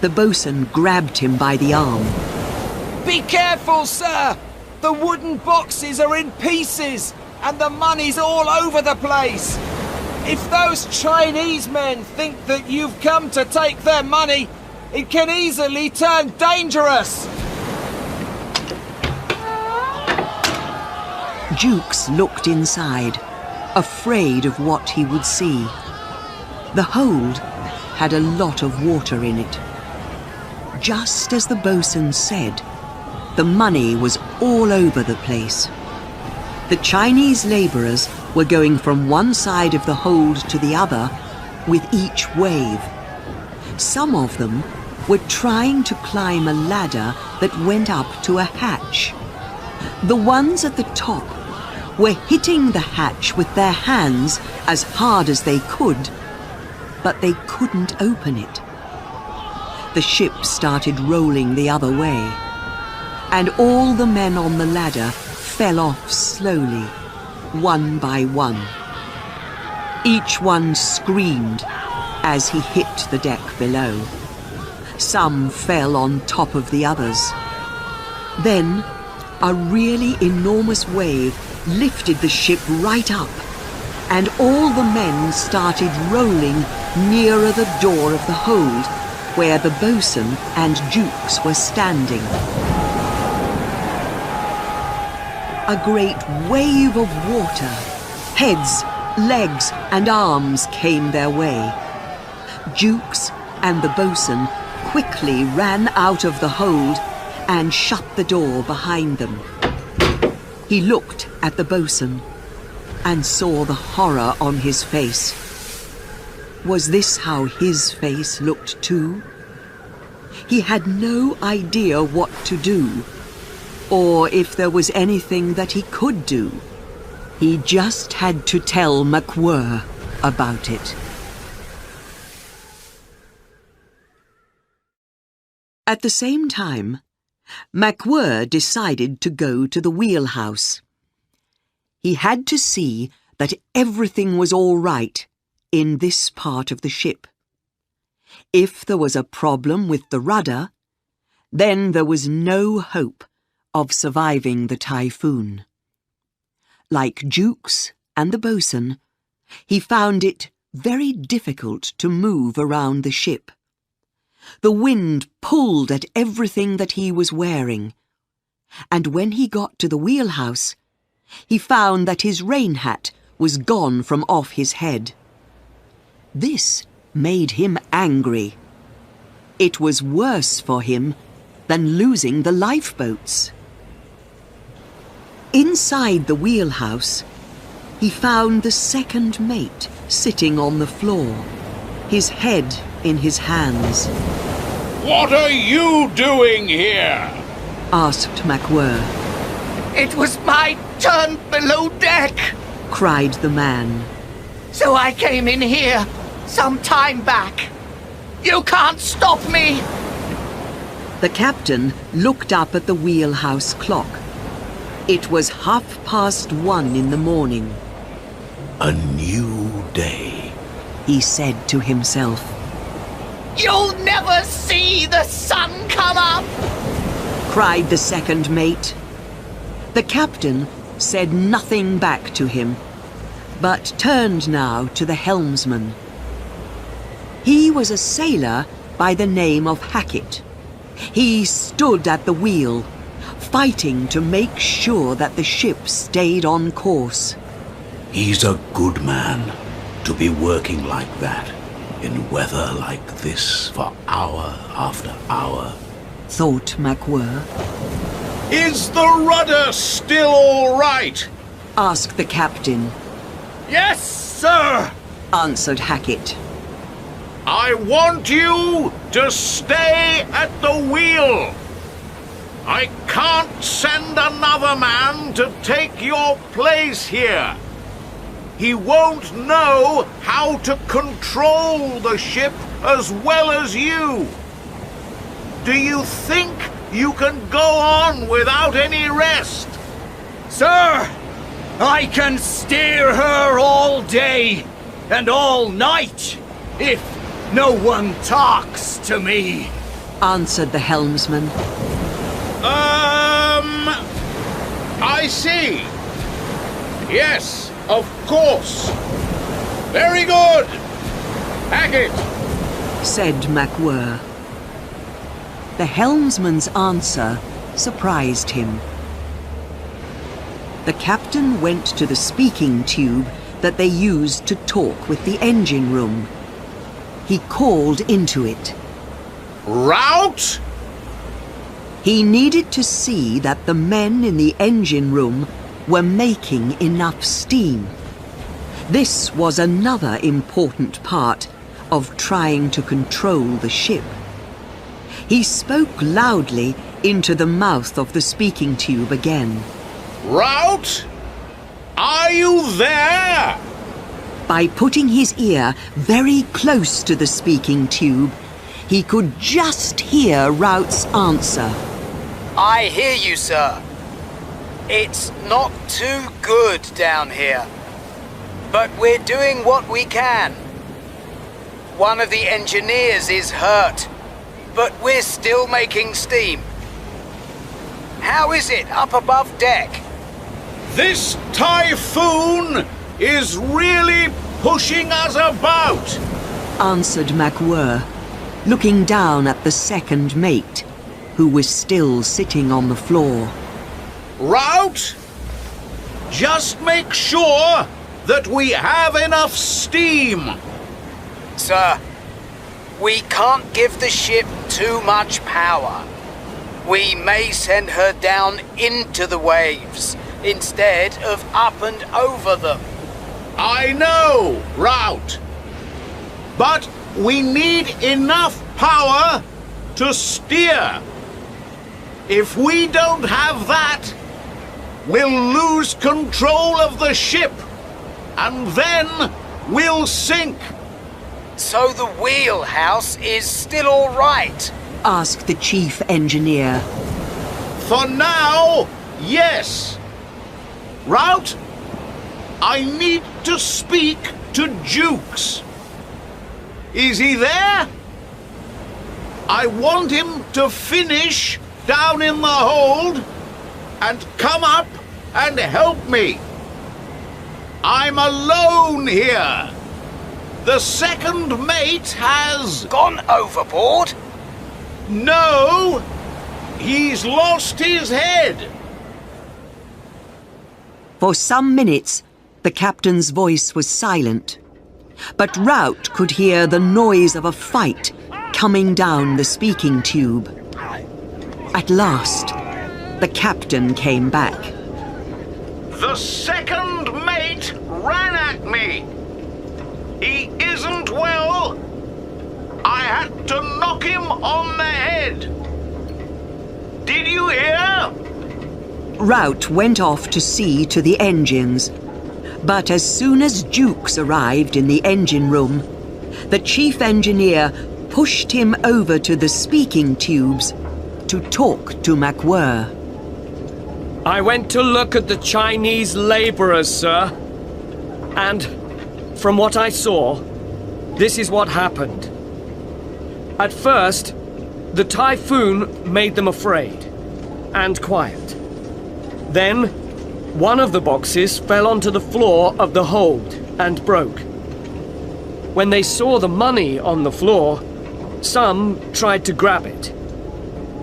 the bosun grabbed him by the arm. Be careful, sir! The wooden boxes are in pieces, and the money's all over the place. If those Chinese men think that you've come to take their money, it can easily turn dangerous. Jukes looked inside, afraid of what he would see. The hold had a lot of water in it. Just as the bosun said, the money was all over the place. The Chinese labourers were going from one side of the hold to the other with each wave. Some of them were trying to climb a ladder that went up to a hatch. The ones at the top were hitting the hatch with their hands as hard as they could, but they couldn't open it. The ship started rolling the other way, and all the men on the ladder fell off slowly, one by one. Each one screamed as he hit the deck below. Some fell on top of the others. Then, a really enormous wave lifted the ship right up, and all the men started rolling nearer the door of the hold, where the bosun and Jukes were standing. A great wave of water, heads, legs, and arms came their way. Jukes and the bosun quickly ran out of the hold and shut the door behind them. He looked at the bosun and saw the horror on his face. Was this how his face looked too? He had no idea what to do, or if there was anything that he could do. He just had to tell MacWhirr about it. At the same time, MacWhirr decided to go to the wheelhouse. He had to see that everything was all right in this part of the ship. If there was a problem with the rudder, then there was no hope of surviving the typhoon. Like Jukes and the bosun, he found it very difficult to move around the ship. The wind pulled at everything that he was wearing, and when he got to the wheelhouse, he found that his rain hat was gone from off his head. This made him angry. It was worse for him than losing the lifeboats. Inside the wheelhouse, he found the second mate sitting on the floor, his head in his hands. What are you doing here? Asked MacWhirr. It was my turn below deck, Cried the man. so I came in here some time back. You can't stop me! The captain looked up at the wheelhouse clock. It was 1:30 in the morning. A new day, He said to himself. You'll never see the sun come up! Cried the second mate. The captain said nothing back to him, but turned now to the helmsman. He was a sailor by the name of Hackett. He stood at the wheel, fighting to make sure that the ship stayed on course. he's a good man to be working like that in weather like this for hour after hour. Thought MacWhirr. Is the rudder still all right? Asked the captain. Yes, sir! Answered Hackett. I want you to stay at the wheel. I can't send another man to take your place here. He won't know how to control the ship as well as you. Do you think you can go on without any rest? Sir, I can steer her all day and all night if no one talks to me. Answered the helmsman. I see. Yes, of course. Very good. Hackett. Said MacWhirr. The helmsman's answer surprised him. The captain went to the speaking tube that they used to talk with the engine room. He called into it. Rout? He needed to see that the men in the engine room were making enough steam. This was another important part of trying to control the ship. He spoke loudly into the mouth of the speaking tube again. Rout? Are you there? By putting his ear very close to the speaking tube, he could just hear Rout's answer. I hear you, sir. It's not too good down here, but we're doing what we can. One of the engineers is hurt, but we're still making steam. How is it up above deck? This Typhoon is really pushing us about. Answered MacWhirr, looking down at the second mate, who was still sitting on the floor. Rout? Just make sure that we have enough steam. Sir, we can't give the ship too much power. We may send her down into the waves instead of up and over them. I know, Rout. But we need enough power to steer. If we don't have that, we'll lose control of the ship, and then we'll sink. So the wheelhouse is still all right? Asked the chief engineer. For now, yes. Rout, I need to speak to Jukes. Is he there? I want him to finish down in the hold and come up and help me. I'm alone here. The second mate has... Gone overboard? No, he's lost his head. For some minutes, The captain's voice was silent, but Rout could hear the noise of a fight coming down the speaking tube. At last, the captain came back. The second mate ran at me. He isn't well. I had to knock him on the head. Did you hear? Rout went off to see to the engines, but as soon as Jukes arrived in the engine room, the chief engineer pushed him over to the speaking tubes to talk to MacWhirr. I went to look at the Chinese laborers, sir. And from what I saw, this is what happened. At first, the Typhoon made them afraid and quiet. Then, one of the boxes fell onto the floor of the hold and broke. When they saw the money on the floor, some tried to grab it.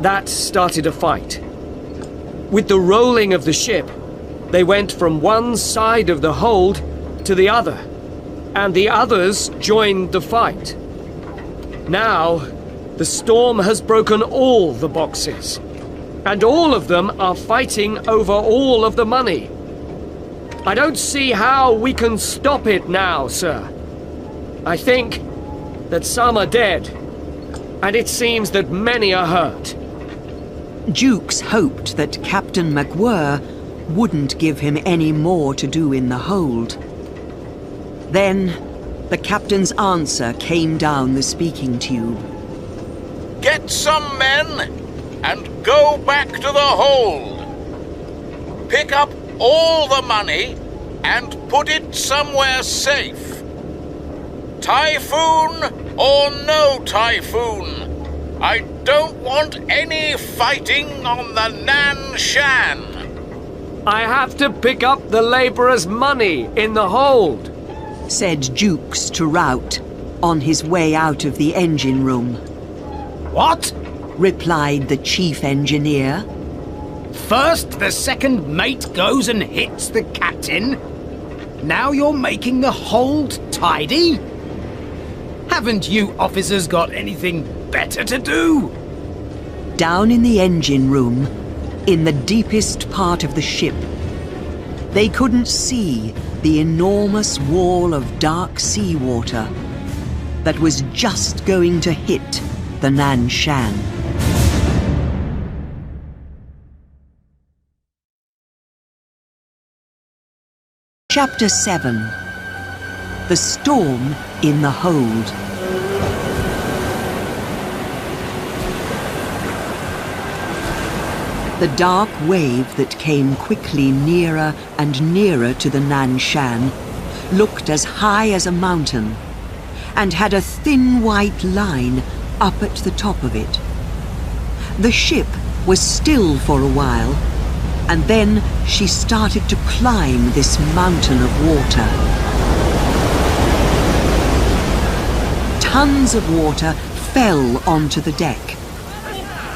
That started a fight. With the rolling of the ship, they went from one side of the hold to the other, and the others joined the fight. Now, the storm has broken all the boxes, and all of them are fighting over all of the money. I don't see how we can stop it now, sir. I think that some are dead, and it seems that many are hurt. Jukes hoped that Captain MacWhirr wouldn't give him any more to do in the hold. Then, the captain's answer came down the speaking tube. Get some men and go back to the hold. Pick up all the money and put it somewhere safe. Typhoon or no Typhoon, I don't want any fighting on the Nan Shan. I have to pick up the laborers' money in the hold, said Jukes to Rout on his way out of the engine room. What? Replied the chief engineer. First, the second mate goes and hits the captain. Now you're making the hold tidy? Haven't you officers got anything better to do? Down in the engine room, in the deepest part of the ship, they couldn't see the enormous wall of dark seawater that was just going to hit the Nan Shan. Chapter 7. The Storm in the Hold. The dark wave that came quickly nearer and nearer to the Nan Shan looked as high as a mountain and had a thin white line up at the top of it. The ship was still for a while, and then she started to climb this mountain of water. Tons of water fell onto the deck.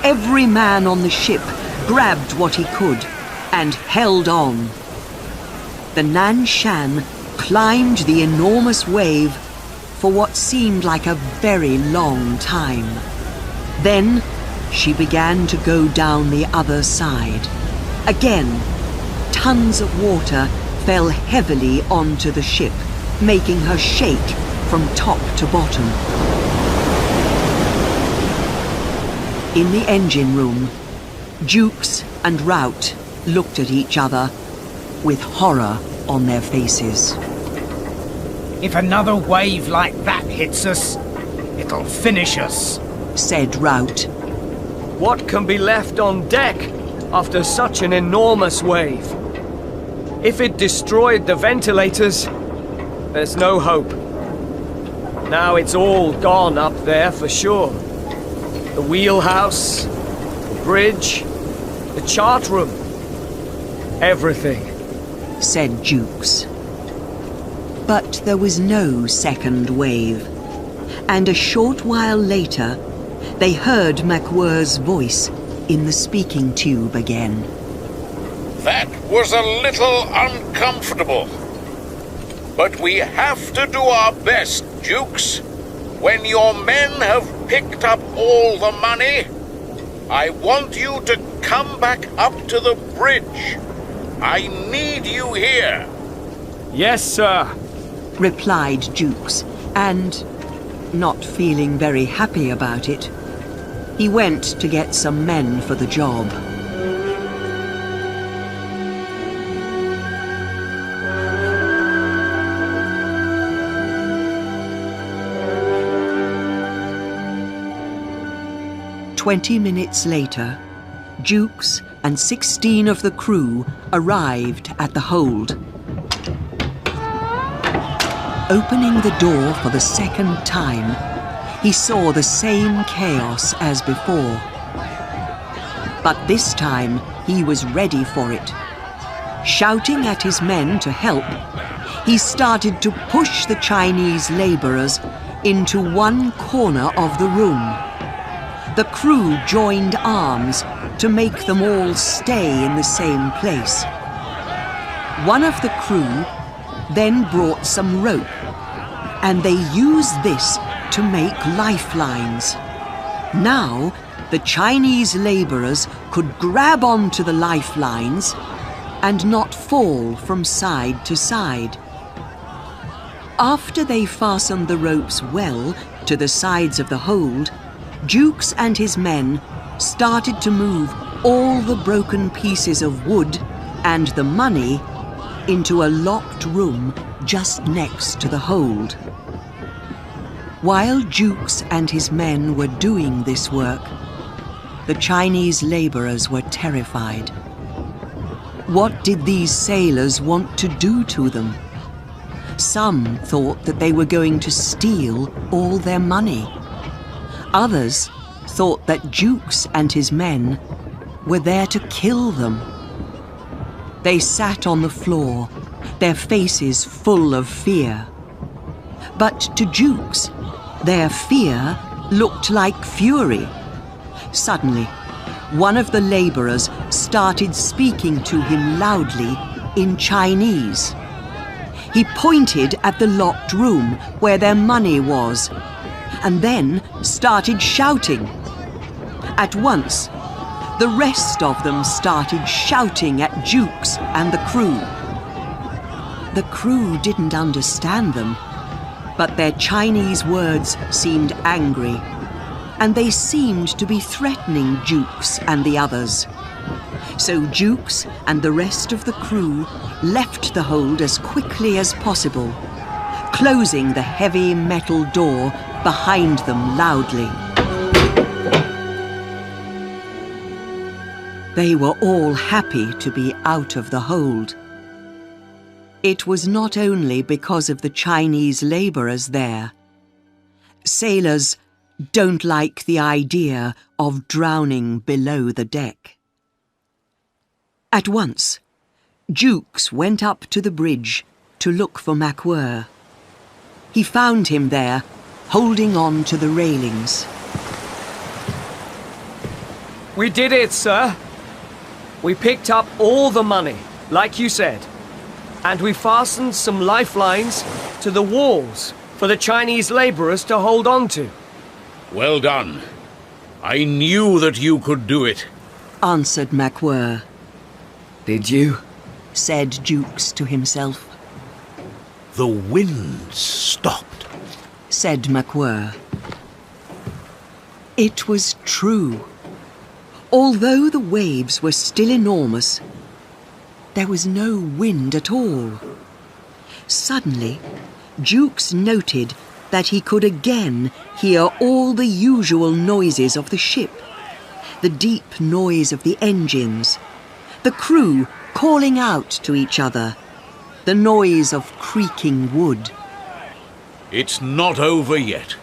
Every man on the ship grabbed what he could and held on. The Nan Shan climbed the enormous wave for what seemed like a very long time. Then she began to go down the other side. Again, tons of water fell heavily onto the ship, making her shake from top to bottom. In the engine room, Jukes and Rout looked at each other with horror on their faces. If another wave like that hits us, it'll finish us, said Rout. What can be left on deck after such an enormous wave? If it destroyed the ventilators, there's no hope. Now it's all gone up there for sure. The wheelhouse, the bridge, the chart room, everything, said Jukes. But there was no second wave, and a short while later, they heard MacWhirr's voice in the speaking tube again. That was a little uncomfortable. But we have to do our best, Dukes. When your men have picked up all the money, I want you to come back up to the bridge. I need you here. Yes, sir. Replied Jukes, and, not feeling very happy about it, he went to get some men for the job. "20 minutes later, Jukes and 16 of the crew arrived at the hold. Opening the door for the second time, he saw the same chaos as before. But this time, he was ready for it. Shouting at his men to help, he started to push the Chinese laborers into one corner of the room. The crew joined arms to make them all stay in the same place. One of the crew then brought some rope, and they used this to make lifelines. Now, the Chinese laborers could grab onto the lifelines and not fall from side to side. After they fastened the ropes well to the sides of the hold, Jukes and his men started to move all the broken pieces of wood and the money into a locked room just next to the hold. While Jukes and his men were doing this work, the Chinese laborers were terrified. What did these sailors want to do to them? Some thought that they were going to steal all their money. Others thought that Jukes and his men were there to kill them. They sat on the floor, their faces full of fear. But to Jukes, their fear looked like fury. Suddenly, one of the laborers started speaking to him loudly in Chinese. He pointed at the locked room where their money was, and then started shouting. At once, the rest of them started shouting at Jukes and the crew. The crew didn't understand them, but their Chinese words seemed angry, and they seemed to be threatening Jukes and the others. So Jukes and the rest of the crew left the hold as quickly as possible, closing the heavy metal door behind them loudly. They were all happy to be out of the hold. It was not only because of the Chinese laborers there. Sailors don't like the idea of drowning below the deck. At once, Jukes went up to the bridge to look for MacWhirr. He found him there, holding on to the railings. We did it, sir. We picked up all the money, like you said. And we fastened some lifelines to the walls for the Chinese laborers to hold on to. Well done. I knew that you could do it, answered MacWhirr. Did you? Said Jukes to himself. The wind stopped, said MacWhirr. It was true. Although the waves were still enormous, there was no wind at all. Suddenly, Jukes noted that he could again hear all the usual noises of the ship. The deep noise of the engines, the crew calling out to each other, the noise of creaking wood. It's not over yet.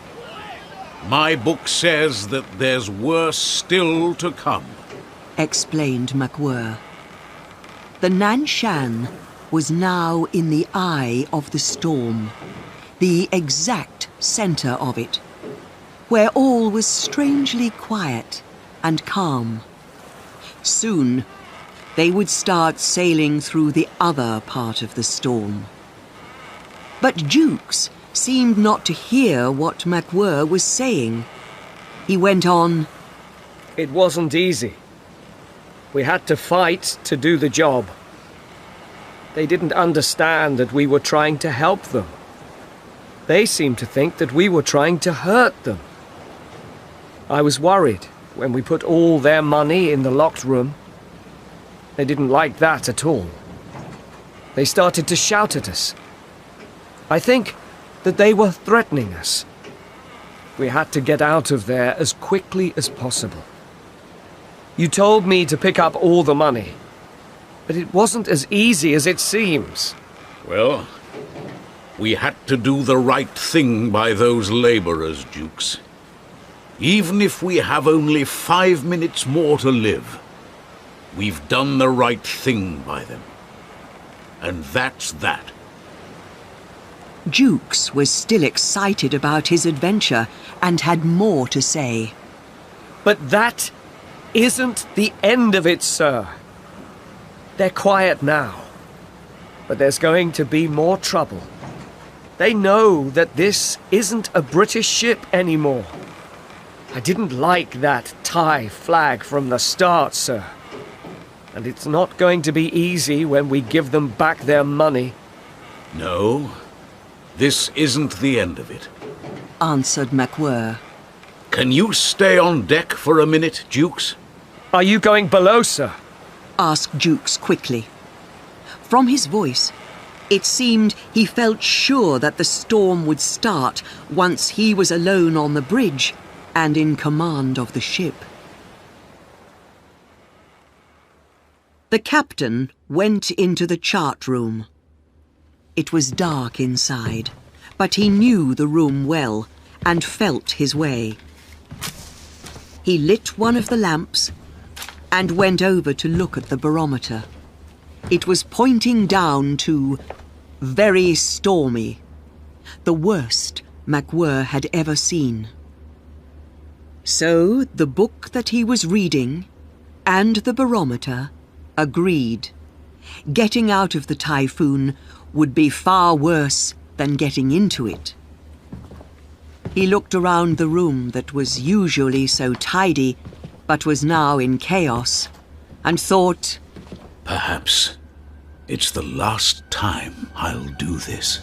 My book says that there's worse still to come, explained MacWhirr. The Nan Shan was now in the eye of the storm, the exact center of it, where all was strangely quiet and calm. Soon, they would start sailing through the other part of the storm. But Jukes seemed not to hear what MacWhirr was saying. He went on, It wasn't easy. We had to fight to do the job. They didn't understand that we were trying to help them. They seemed to think that we were trying to hurt them. I was worried when we put all their money in the locked room. They didn't like that at all. They started to shout at us. I think that they were threatening us. We had to get out of there as quickly as possible. You told me to pick up all the money, but it wasn't as easy as it seems. Well, we had to do the right thing by those laborers, Jukes. Even if we have only 5 minutes more to live, we've done the right thing by them. And that's that. Jukes was still excited about his adventure and had more to say. But that isn't the end of it, sir. They're quiet now, but there's going to be more trouble. They know that this isn't a British ship anymore. I didn't like that Thai flag from the start, sir. And it's not going to be easy when we give them back their money. No, this isn't the end of it, answered MacWhirr. Can you stay on deck for a minute, Jukes? Are you going below, sir? asked Jukes quickly. From his voice, it seemed he felt sure that the storm would start once he was alone on the bridge and in command of the ship. The captain went into the chart room. It was dark inside, but he knew the room well and felt his way. He lit one of the lamps and went over to look at the barometer. It was pointing down to very stormy, the worst MacWhirr had ever seen. So the book that he was reading and the barometer agreed. Getting out of the Typhoon would be far worse than getting into it. He looked around the room that was usually so tidy, but was now in chaos, and thought, Perhaps it's the last time I'll do this.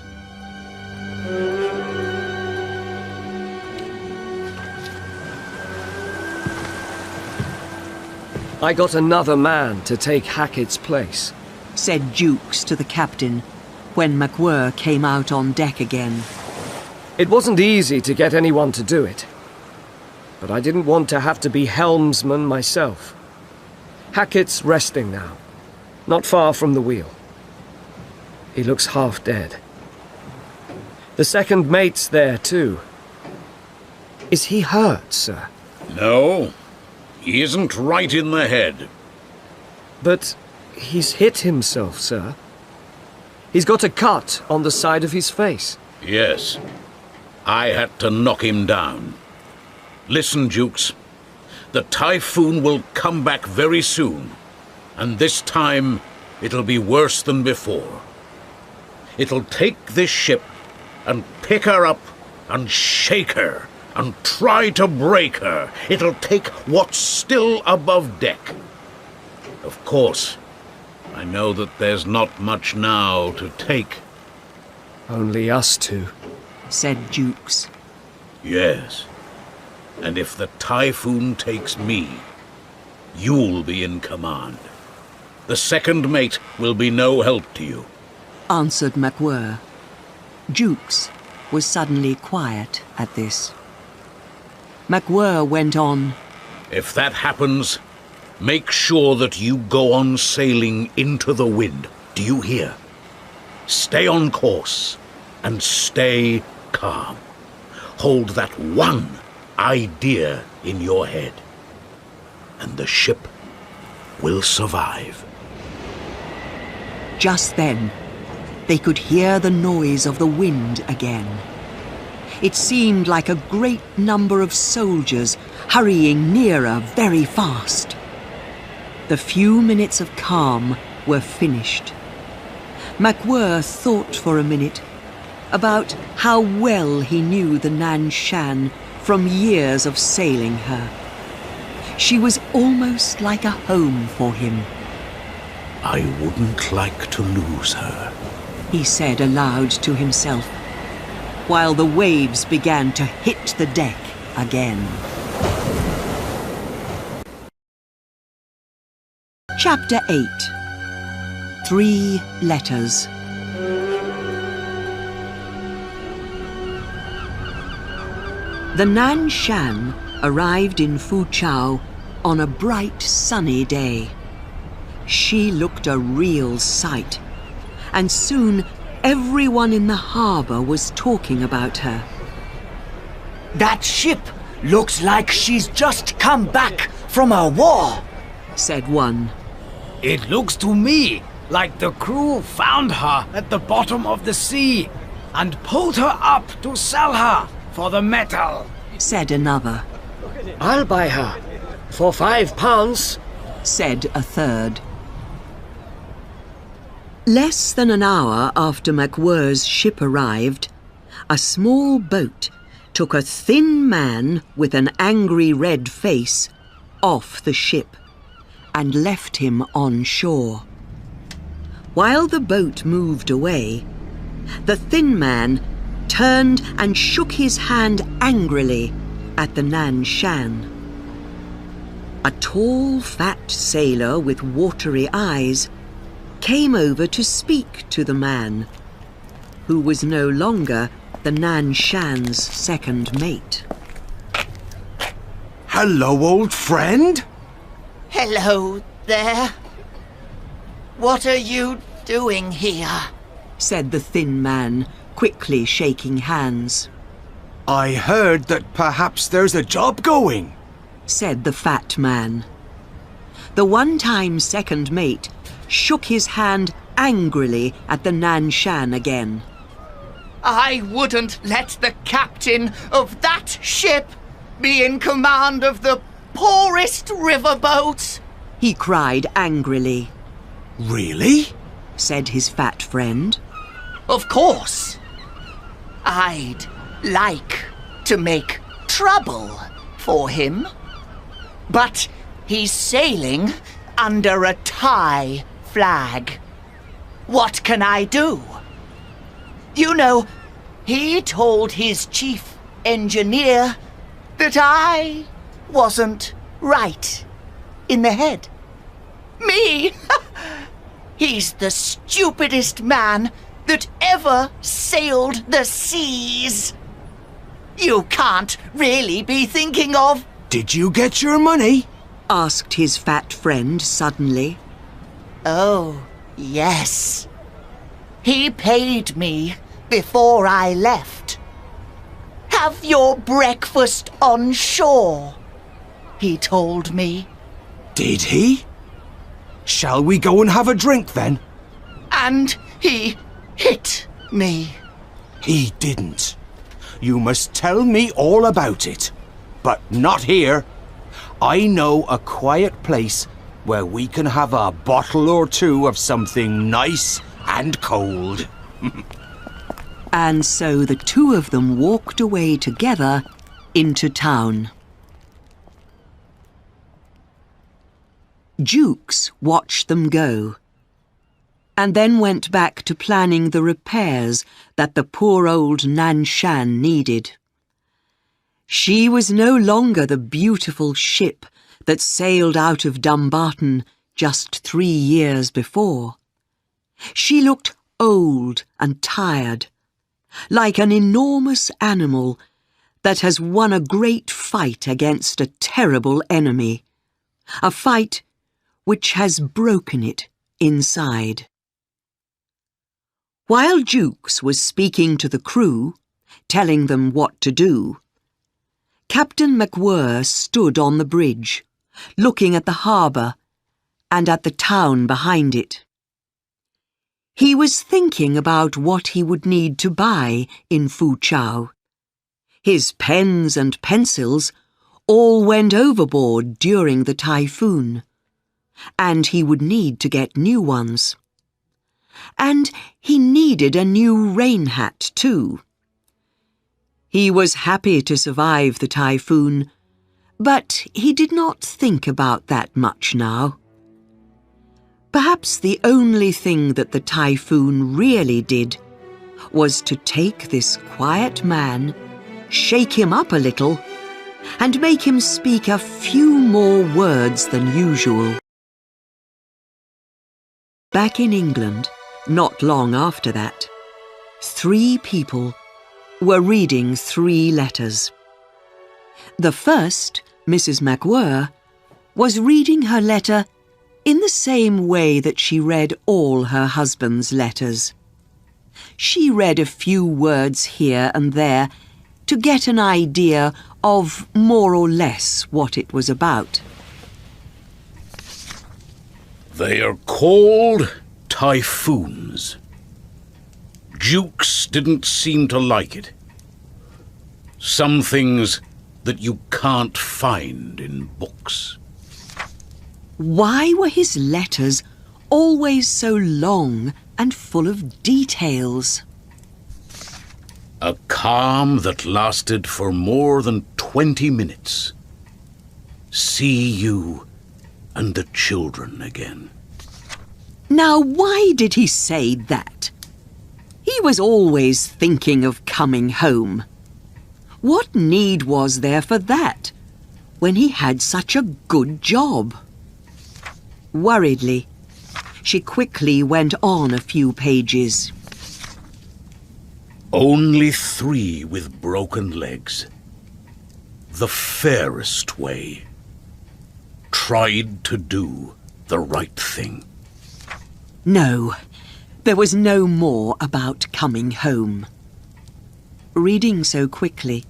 I got another man to take Hackett's place, said Jukes to the captain when MacWhirr came out on deck again. It wasn't easy to get anyone to do it, but I didn't want to have to be helmsman myself. Hackett's resting now, not far from the wheel. He looks half dead. The second mate's there too. Is he hurt, sir? No, he isn't right in the head. But he's hit himself, sir. He's got a cut on the side of his face. Yes, I had to knock him down. Listen, Jukes. The Typhoon will come back very soon, and this time it'll be worse than before. It'll take this ship and pick her up and shake her and try to break her. It'll take what's still above deck. Of course, I know that there's not much now to take. Only us two, said Jukes. Yes, and if the Typhoon takes me, you'll be in command. The second mate will be no help to you, answered MacWhirr. Jukes was suddenly quiet at this. MacWhirr went on, If that happens, make sure that you go on sailing into the wind. Do you hear? Stay on course and stay calm. Hold that one idea in your head, and the ship will survive. Just then, they could hear the noise of the wind again. It seemed like a great number of soldiers hurrying nearer very fast. The few minutes of calm were finished. MacWhirr thought for a minute, about how well he knew the Nan Shan from years of sailing her. She was almost like a home for him. I wouldn't like to lose her, he said aloud to himself, while the waves began to hit the deck again. Chapter 8. 3 Letters. The Nan Shan arrived in Fuchao on a bright sunny day. She looked a real sight, and soon everyone in the harbour was talking about her. That ship looks like she's just come back from a war, said one. It looks to me like the crew found her at the bottom of the sea and pulled her up to sell her for the metal, said another. I'll buy her for £5, said a third. Less than an hour after MacWhirr's ship arrived, a small boat took a thin man with an angry red face off the ship and left him on shore. While the boat moved away, the thin man turned and shook his hand angrily at the Nan Shan. A tall, fat sailor with watery eyes came over to speak to the man, who was no longer the Nan Shan's second mate. Hello, old friend. Hello there. What are you doing here? Said the thin man, quickly shaking hands. I heard that perhaps there's a job going, said the fat man. The one-time second mate shook his hand angrily at the Nan Shan again. I wouldn't let the captain of that ship be in command of the poorest riverboat, he cried angrily. Really? Said his fat friend. Of course. I'd like to make trouble for him, but he's sailing under a Thai flag. What can I do? You know, he told his chief engineer that I wasn't right in the head. Me? He's the stupidest man that ever sailed the seas. You can't really be thinking of... Did you get your money? Asked his fat friend suddenly. Oh, yes. He paid me before I left. Have your breakfast on shore, he told me. Did he? Shall we go and have a drink then? And he hit me. He didn't. You must tell me all about it. But not here. I know a quiet place where we can have a bottle or two of something nice and cold. And so the two of them walked away together into town. Jukes watched them go, and then went back to planning the repairs that the poor old Nan Shan needed. She was no longer the beautiful ship that sailed out of Dumbarton just 3 years before. She looked old and tired, like an enormous animal that has won a great fight against a terrible enemy, a fight which has broken it inside. While Jukes was speaking to the crew, telling them what to do, Captain MacWhirr stood on the bridge, looking at the harbour and at the town behind it. He was thinking about what he would need to buy in Fuchao. His pens and pencils all went overboard during the typhoon, and he would need to get new ones. and he needed a new rain hat too. He was happy to survive the typhoon, but he did not think about that much now. Perhaps the only thing that the typhoon really did was to take this quiet man, shake him up a little, and make him speak a few more words than usual. Back in England, not long after that, 3 people were reading 3 letters. The first, Mrs. MacWhirr, was reading her letter in the same way that she read all her husband's letters. She read a few words here and there to get an idea of more or less what it was about. They are called typhoons. Dukes didn't seem to like it. Some things that you can't find in books. Why were his letters always so long and full of details? A calm that lasted for more than 20 minutes. See you and the children again. Now, why did he say that? He was always thinking of coming home. What need was there for that, when he had such a good job? Worriedly, she quickly went on a few pages. Only 3 with broken legs. The fairest way. Tried to do the right thing. No, there was no more about coming home. Reading so quickly,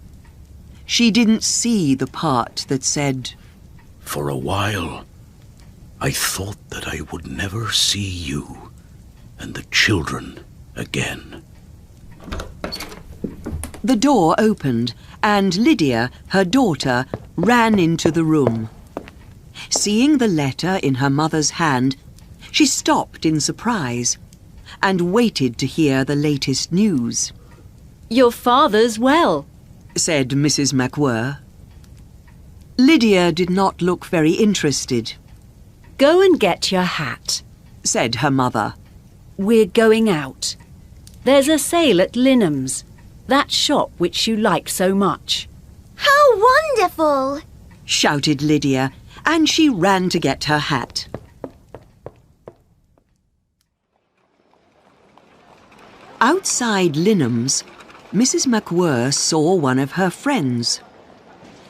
she didn't see the part that said, For a while, I thought that I would never see you and the children again. The door opened, and Lydia, her daughter, ran into the room. Seeing the letter in her mother's hand, she stopped in surprise and waited to hear the latest news. Your father's well, said Mrs. MacWhirr. Lydia did not look very interested. Go and get your hat, said her mother. We're going out. There's a sale at Linham's, that shop which you like so much. How wonderful! Shouted Lydia, and she ran to get her hat. Outside Linham's, Mrs. MacWhirr saw one of her friends.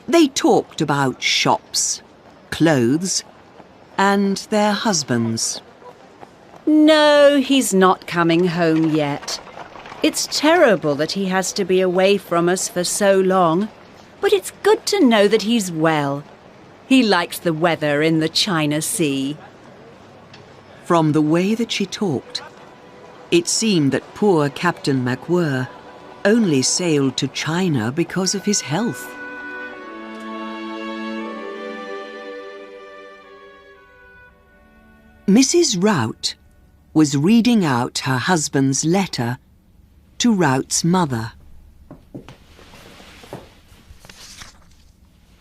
They talked about shops, clothes, and their husbands. No, he's not coming home yet. It's terrible that he has to be away from us for so long, but it's good to know that he's well. He likes the weather in the China Sea. From the way that she talked, it seemed that poor Captain MacWhirr only sailed to China because of his health. Mrs. Rout was reading out her husband's letter to Rout's mother.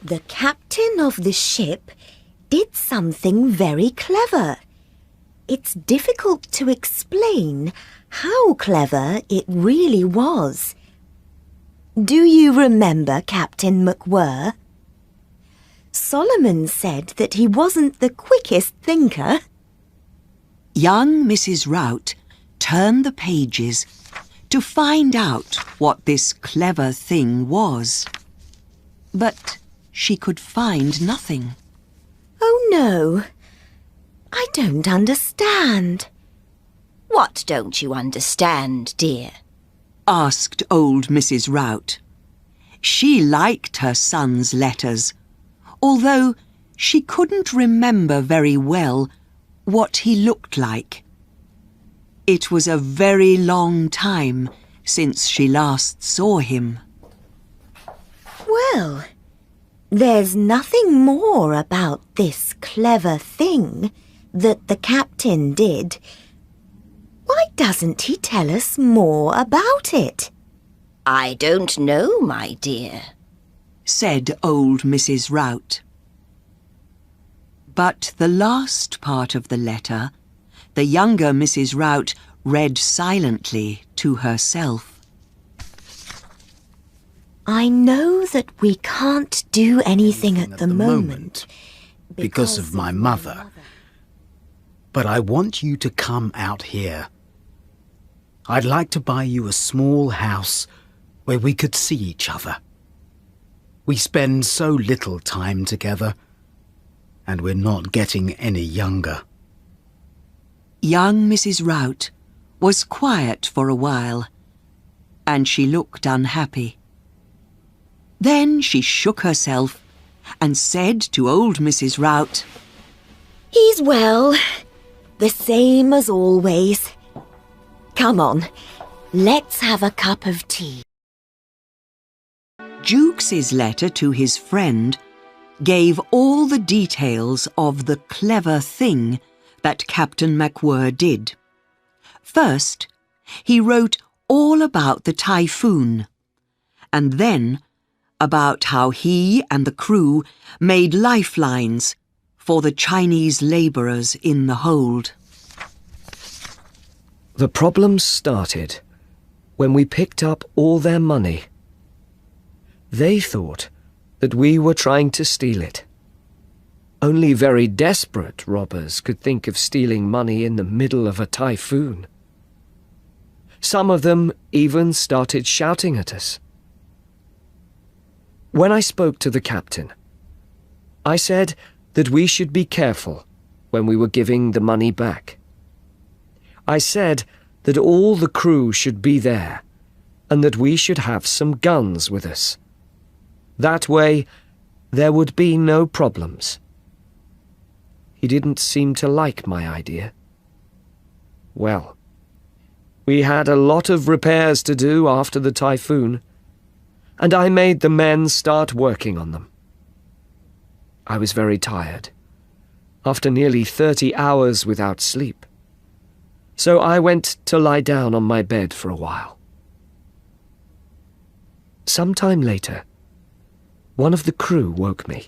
The captain of the ship did something very clever. It's difficult to explain how clever it really was. Do you remember Captain MacWhirr? Solomon said that he wasn't the quickest thinker. Young Mrs. Rout turned the pages to find out what this clever thing was. But she could find nothing. Oh no, I don't understand. What don't you understand, dear? Asked old Mrs. Rout. She liked her son's letters, although she couldn't remember very well what he looked like. It was a very long time since she last saw him. Well, there's nothing more about this clever thing that the captain did. Why doesn't he tell us more about it? I don't know, my dear, said old Mrs. Rout. But the last part of the letter, the younger Mrs. Rout read silently to herself. I know that we can't do anything at the moment because of my mother. But I want you to come out here. I'd like to buy you a small house where we could see each other. We spend so little time together, and we're not getting any younger. Young Mrs. Rout was quiet for a while, and she looked unhappy. Then she shook herself and said to old Mrs. Rout, "He's well, the same as always. Come on, let's have a cup of tea." Jukes's letter to his friend gave all the details of the clever thing that Captain MacWhirr did. First, he wrote all about the Typhoon, and then about how he and the crew made lifelines for the Chinese labourers in the hold. The problems started when we picked up all their money. They thought that we were trying to steal it. Only very desperate robbers could think of stealing money in the middle of a typhoon. Some of them even started shouting at us. When I spoke to the captain, I said that we should be careful when we were giving the money back. I said that all the crew should be there and that we should have some guns with us. That way, there would be no problems. He didn't seem to like my idea. Well, we had a lot of repairs to do after the typhoon, and I made the men start working on them. I was very tired, after nearly 30 hours without sleep, so I went to lie down on my bed for a while. Some time later, one of the crew woke me.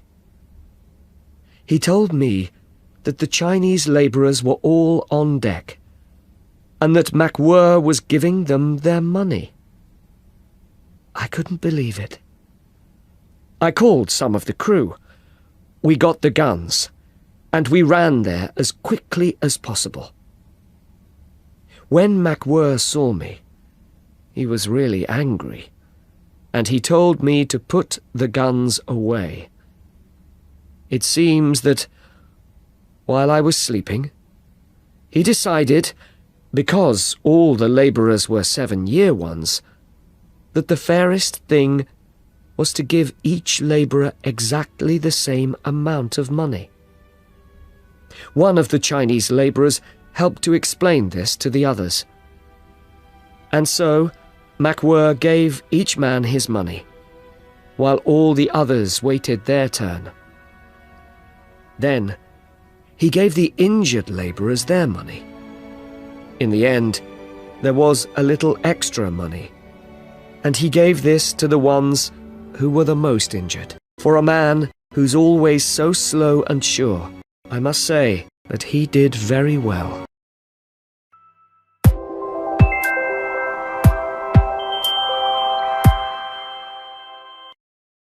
He told me that the Chinese labourers were all on deck, and that MacWhirr was giving them their money. I couldn't believe it. I called some of the crew. We got the guns, and we ran there as quickly as possible. When MacWhirr saw me, he was really angry, and he told me to put the guns away. It seems that, while I was sleeping, he decided, because all the labourers were 7-year ones, that the fairest thing was to give each labourer exactly the same amount of money. One of the Chinese labourers helped to explain this to the others. And so, MacWhirr gave each man his money, while all the others waited their turn. Then, he gave the injured labourers their money. In the end, there was a little extra money, and he gave this to the ones who were the most injured. For a man who's always so slow and sure, I must say that he did very well.